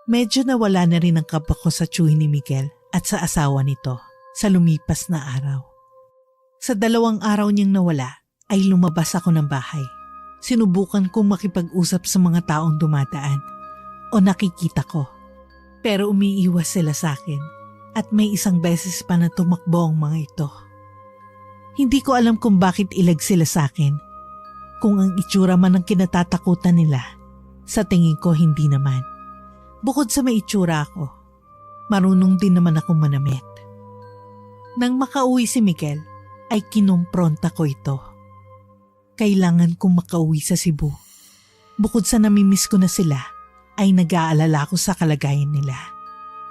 Medyo nawala na rin ang kaba ko sa tiyuhin ni Miguel at sa asawa nito sa lumipas na araw. Sa 2 araw niyang nawala ay lumabas ako ng bahay. Sinubukan kong makipag-usap sa mga taong dumadaan o nakikita ko. Pero umiiwas sila sa akin at may 1 beses pa na tumakbo ang mga ito. Hindi ko alam kung bakit ilag sila sa akin. Kung ang itsura man ang kinatatakutan nila, sa tingin ko hindi naman. Bukod sa may itsura ako, marunong din naman akong manamit. Nang makauwi si Miguel, ay kinumpronta ko ito. Kailangan kong makauwi sa Cebu. Bukod sa namimiss ko na sila, ay nag-aalala ako sa kalagayan nila.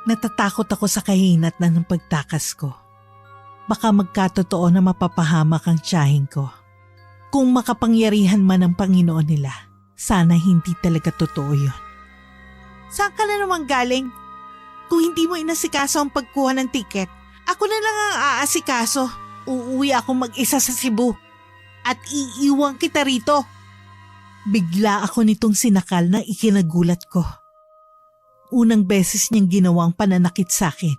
Natatakot ako sa kahinatnan ng pagtakas ko. Baka magkatotoo na mapapahamak ang tiyahin ko. Kung makapangyarihan man ang Panginoon nila, sana hindi talaga totoo yun. Saan ka na naman galing? Kung hindi mo inasikaso ang pagkuha ng tiket, ako na lang ang aasikaso. Uuwi ako mag-isa sa Cebu at iiwan kita rito. Bigla ako nitong sinakal na ikinagulat ko. Unang beses niyang ginawang pananakit sa akin.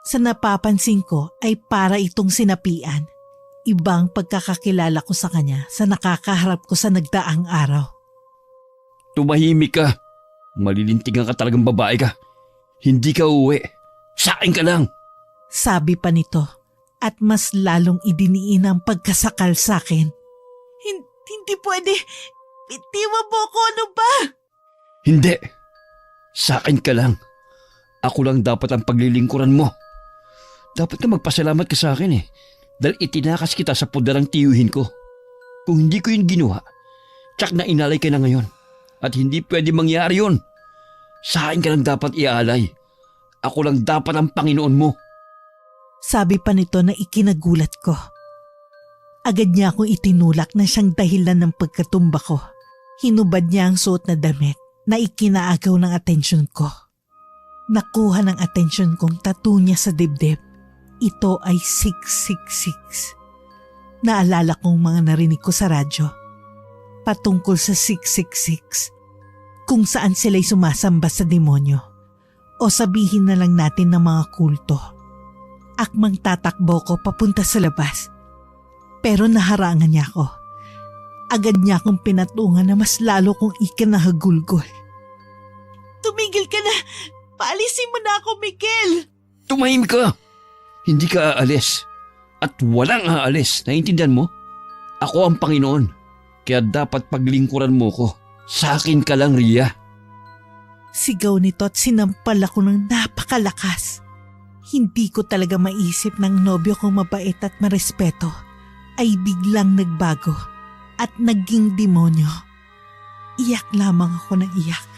Sa napapansin ko ay para itong sinapian. Ibang pagkakakilala ko sa kanya sa nakakaharap ko sa nagdaang araw. Tumahimik ka. Malilintigan ka talagang babae ka. Hindi ka uuwi. Sa akin ka lang. Sabi pa nito at mas lalong idiniin ang pagkasakal sa akin. Hindi pwede. Bitiwan mo ko, ano ba? Hindi. Sa akin ka lang. Ako lang dapat ang paglilingkuran mo. Dapat na magpasalamat ka sa akin eh. Dahil itinakas kita sa puderang tiyuhin ko. Kung hindi ko yun ginawa, tsak na inalay ka na ngayon. At hindi pwede mangyari yun. Sa akin ka lang dapat ialay. Ako lang dapat ang Panginoon mo. Sabi pa nito na ikinagulat ko. Agad niya akong itinulak na siyang dahilan ng pagkatumba ko. Hinubad niya ang suot na damit na ikinaagaw ng atensyon ko. Nakuha ng atensyon kong tattoo niya sa dibdib. Ito ay 666. Naalala kong mga narinig ko sa radyo. Patungkol sa 666. Kung saan sila'y sumasamba sa demonyo. O sabihin na lang natin ng mga kulto. Akmang tatakbo ko papunta sa labas. Pero naharangan niya ako. Agad niya akong pinatungan na mas lalo kong ikinahagulgol. Tumigil ka na! Paalisin mo na ako, Miguel! Tumahimik ka! Hindi ka aalis. At walang aalis. Naintindihan mo? Ako ang Panginoon. Kaya dapat paglingkuran mo ko. Sa akin ka lang, Rhea. Sigaw nito at sinampal ako ng napakalakas. Hindi ko talaga maisip ng nobyo kong mabait at marespeto ay biglang nagbago at naging demonyo. Iyak lamang ako ng iyak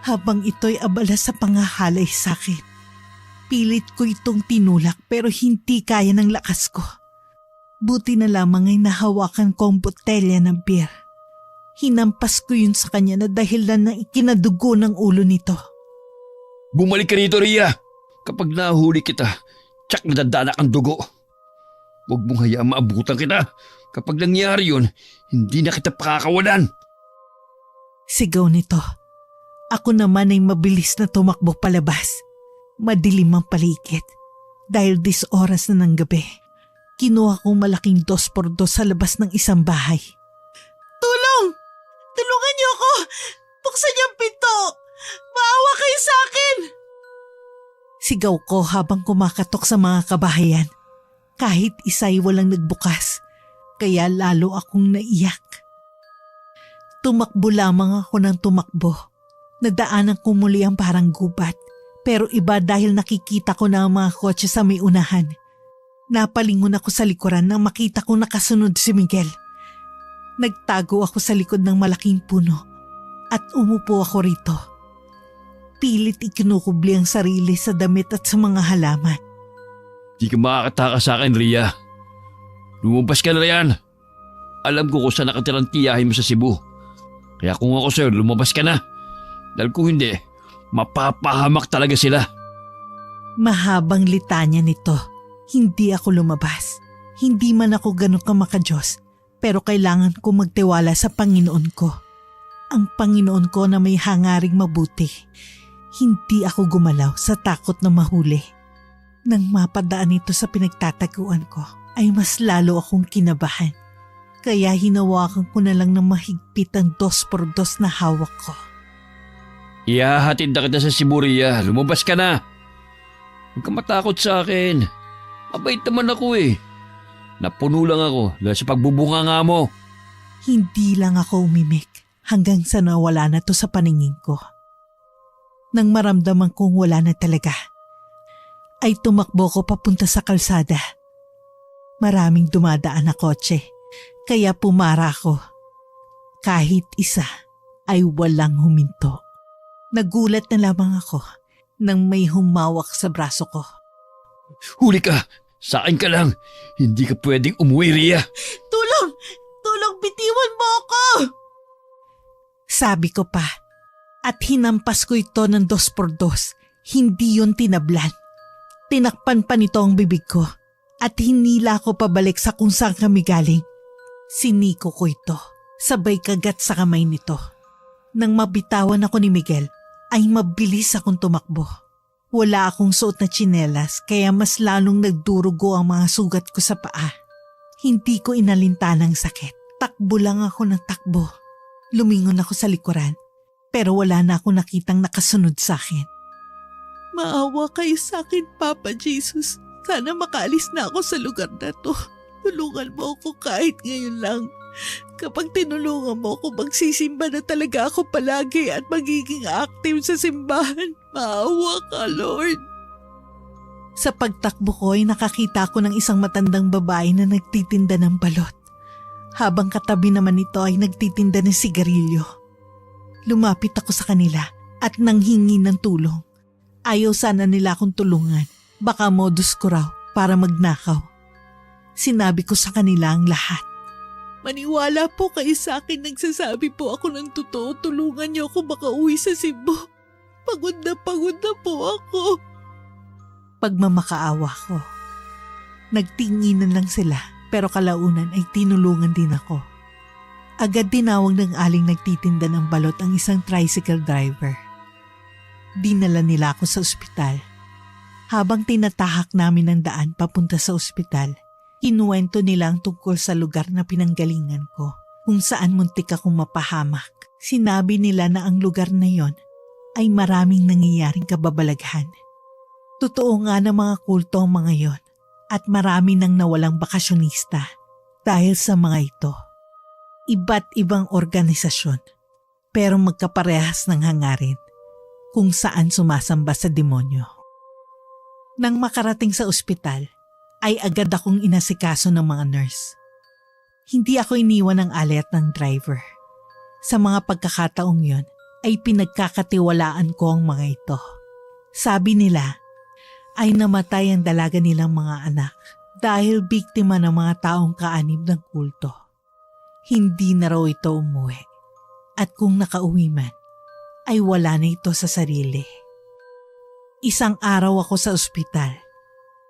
habang ito'y abala sa pangahalay sa akin. Pilit ko itong tinulak pero hindi kaya ng lakas ko. Buti na lamang ay nahawakan ko ang botelya ng beer. Hinampas ko yun sa kanya na dahilan ng ikinadugo ng ulo nito. Bumalik ka rito, Ria. Kapag nahuli kita, tsak nadadanak ang dugo. Huwag mong hayaang maabutan kita. Kapag nangyari yun, hindi na kita pakakawalan. Sigaw nito. Ako naman ay mabilis na tumakbo palabas. Madilim ang paligid. Dahil 10 oras na ng gabi, kinuha kong malaking 2x2 sa labas ng isang bahay. Tulong! Tulungan niyo ako! Buksan niyo ang pinto! Maawa kayo sa akin! Sigaw ko habang kumakatok sa mga kabahayan. Kahit isa'y walang nagbukas, kaya lalo akong naiyak. Tumakbo lamang ako ng tumakbo. Nadaanan ko muli ang parang gubat, pero iba dahil nakikita ko na ang mga kotse sa may unahan. Napalingon ako sa likuran nang makita kong nakasunod si Miguel. Nagtago ako sa likod ng malaking puno at umupo ako rito. Pilit ikinukubli ang sarili sa damit at sa mga halaman. Di ka makakataka sa akin, Ria. Lumabas ka na riyan. Alam ko kung saan nakatirang tiyahin mo sa Cebu. Kaya kung ako sir, lumabas ka na. Dahil kung hindi, mapapahamak talaga sila. Mahabang litanya nito. Hindi ako lumabas. Hindi man ako ganun kamakadiyos, pero kailangan ko magtiwala sa Panginoon ko. Ang Panginoon ko na may hangaring mabuti. Hindi ako gumalaw sa takot na mahuli. Nang mapadaan ito sa pinagtataguan ko, ay mas lalo akong kinabahan. Kaya hinawakan ko na lang ng mahigpit ang 2x2 na hawak ko. Ihahatid na kita sa Cebu, Ria. Lumabas ka na. Huwag ka matakot sa akin. Mabait naman ako eh. Napuno lang ako dahil sa pagbubunganga mo. Hindi lang ako umimik hanggang sa nawala na to sa paningin ko. Nang maramdaman kong wala na talaga, ay tumakbo ko papunta sa kalsada. Maraming dumadaan na kotse, kaya pumara ako. Kahit isa ay walang huminto. Nagulat na lamang ako nang may humawak sa braso ko. Huli ka! Sa akin ka lang! Hindi ka pwedeng umuwi, Ria! Tulong! Tulong, bitiwan mo ako! Sabi ko pa, at hinampas ko ito ng 2x2. Hindi yun tinablan. Tinakpan pa nito ang bibig ko at hinila ko pabalik sa kung saan kami galing. Siniko ko ito, sabay kagat sa kamay nito. Nang mabitawan ako ni Miguel, ay mabilis akong tumakbo. Wala akong suot na tsinelas kaya mas lalong nagdurugo ang mga sugat ko sa paa. Hindi ko inalinta ng sakit. Takbo lang ako ng takbo. Lumingon ako sa likuran pero wala na akong nakitang nakasunod sa akin. Maawa kayo sa akin, Papa Jesus. Sana makaalis na ako sa lugar na to. Tulungan mo ako kahit ngayon lang. Kapag tinulungan mo ako, magsisimba na talaga ako palagi at magiging active sa simbahan. Maawa ka, Lord. Sa pagtakbo ko ay nakakita ko ng isang matandang babae na nagtitinda ng balot. Habang katabi naman nito ay nagtitinda ng sigarilyo. Lumapit ako sa kanila at nanghingi ng tulong. Ayaw sana nila akong tulungan. Baka modus ko raw para magnakaw. Sinabi ko sa kanila ang lahat. Maniwala po kayo sa akin, nagsasabi po ako ng totoo. Tulungan niyo ako makauwi sa Cebu. Pagod na po ako. Pagmamakaawa ko. Nagtinginan lang sila pero kalaunan ay tinulungan din ako. Agad tinawag ng aling nagtitinda ng balot ang isang tricycle driver. Dinala nila ako sa ospital. Habang tinatahak namin ang daan papunta sa ospital, kinuwento nila ang tungkol sa lugar na pinanggalingan ko, kung saan muntik akong mapahamak. Sinabi nila na ang lugar na yon ay maraming nangyayaring kababalaghan. Totoo nga na mga kulto ang mga yon at marami nang nawalang bakasyonista dahil sa mga ito. Iba't ibang organisasyon pero magkaparehas ng hangarin kung saan sumasamba sa demonyo. Nang makarating sa ospital, ay agad akong inasikaso ng mga nurse. Hindi ako iniwan ng alet ng driver. Sa mga pagkakataong yon ay pinagkakatiwalaan ko ang mga ito. Sabi nila ay namatay ang dalaga nilang mga anak dahil biktima ng mga taong kaanib ng kulto. Hindi na raw ito umuwi. At kung nakauwi man, ay wala na ito sa sarili. Isang araw ako sa ospital.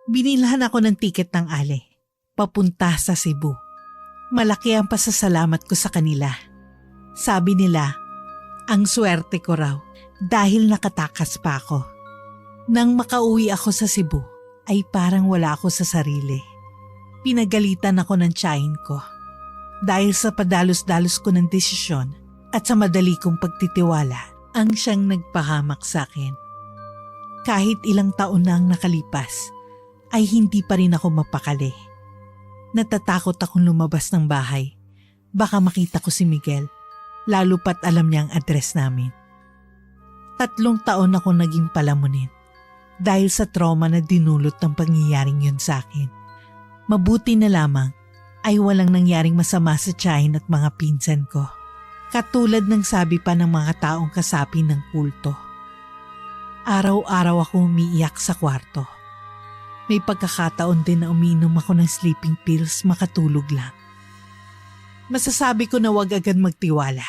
Binilhan ako ng tiket ng ale, papunta sa Cebu. Malaki ang pasasalamat ko sa kanila. Sabi nila, ang swerte ko raw dahil nakatakas pa ako. Nang makauwi ako sa Cebu, ay parang wala ako sa sarili. Pinagalitan ako ng tiyahin ko. Dahil sa padalos-dalos ko ng desisyon at sa madali kong pagtitiwala, ang siyang nagpahamak sa akin. Kahit ilang taon na ang nakalipas, ay hindi pa rin ako mapakali. Natatakot akong lumabas ng bahay. Baka makita ko si Miguel, lalo pat alam niya ang address namin. 3 taon ako naging palamunin dahil sa trauma na dinulot ng pangyayaring yun sa akin. Mabuti na lamang ay walang nangyaring masama sa tiyahin at mga pinsan ko. Katulad ng sabi pa ng mga taong kasapi ng kulto. Araw-araw ako umiiyak sa kwarto. May pagkakataon din na umiinom ako ng sleeping pills makatulog lang. Masasabi ko na wag agad magtiwala.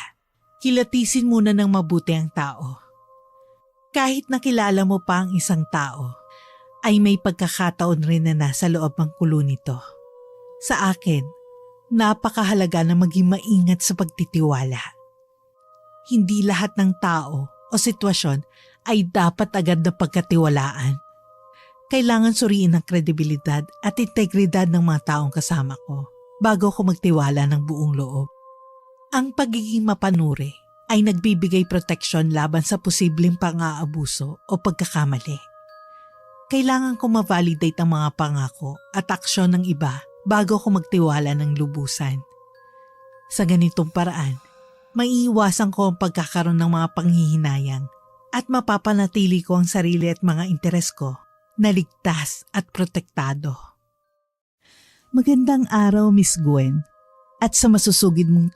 Kilatisin muna ng mabuti ang tao. Kahit nakilala mo pa ang isang tao, ay may pagkakataon rin na nasa loob ang kulo nito. Sa akin, napakahalaga na maging maingat sa pagtitiwala. Hindi lahat ng tao o sitwasyon ay dapat agad na pagkatiwalaan. Kailangan suriin ang kredibilidad at integridad ng mga taong kasama ko bago ko magtiwala ng buong loob. Ang pagiging mapanuri ay nagbibigay proteksyon laban sa posibleng pang-aabuso o pagkakamali. Kailangan ko ma-validate ang mga pangako at aksyon ng iba bago ko magtiwala ng lubusan. Sa ganitong paraan, maiiwasan ko ang pagkakaroon ng mga panghihinayang at mapapanatili ko ang sarili at mga interes ko na ligtas at protektado. Magandang araw, Miss Gwen, at sa masusugid mong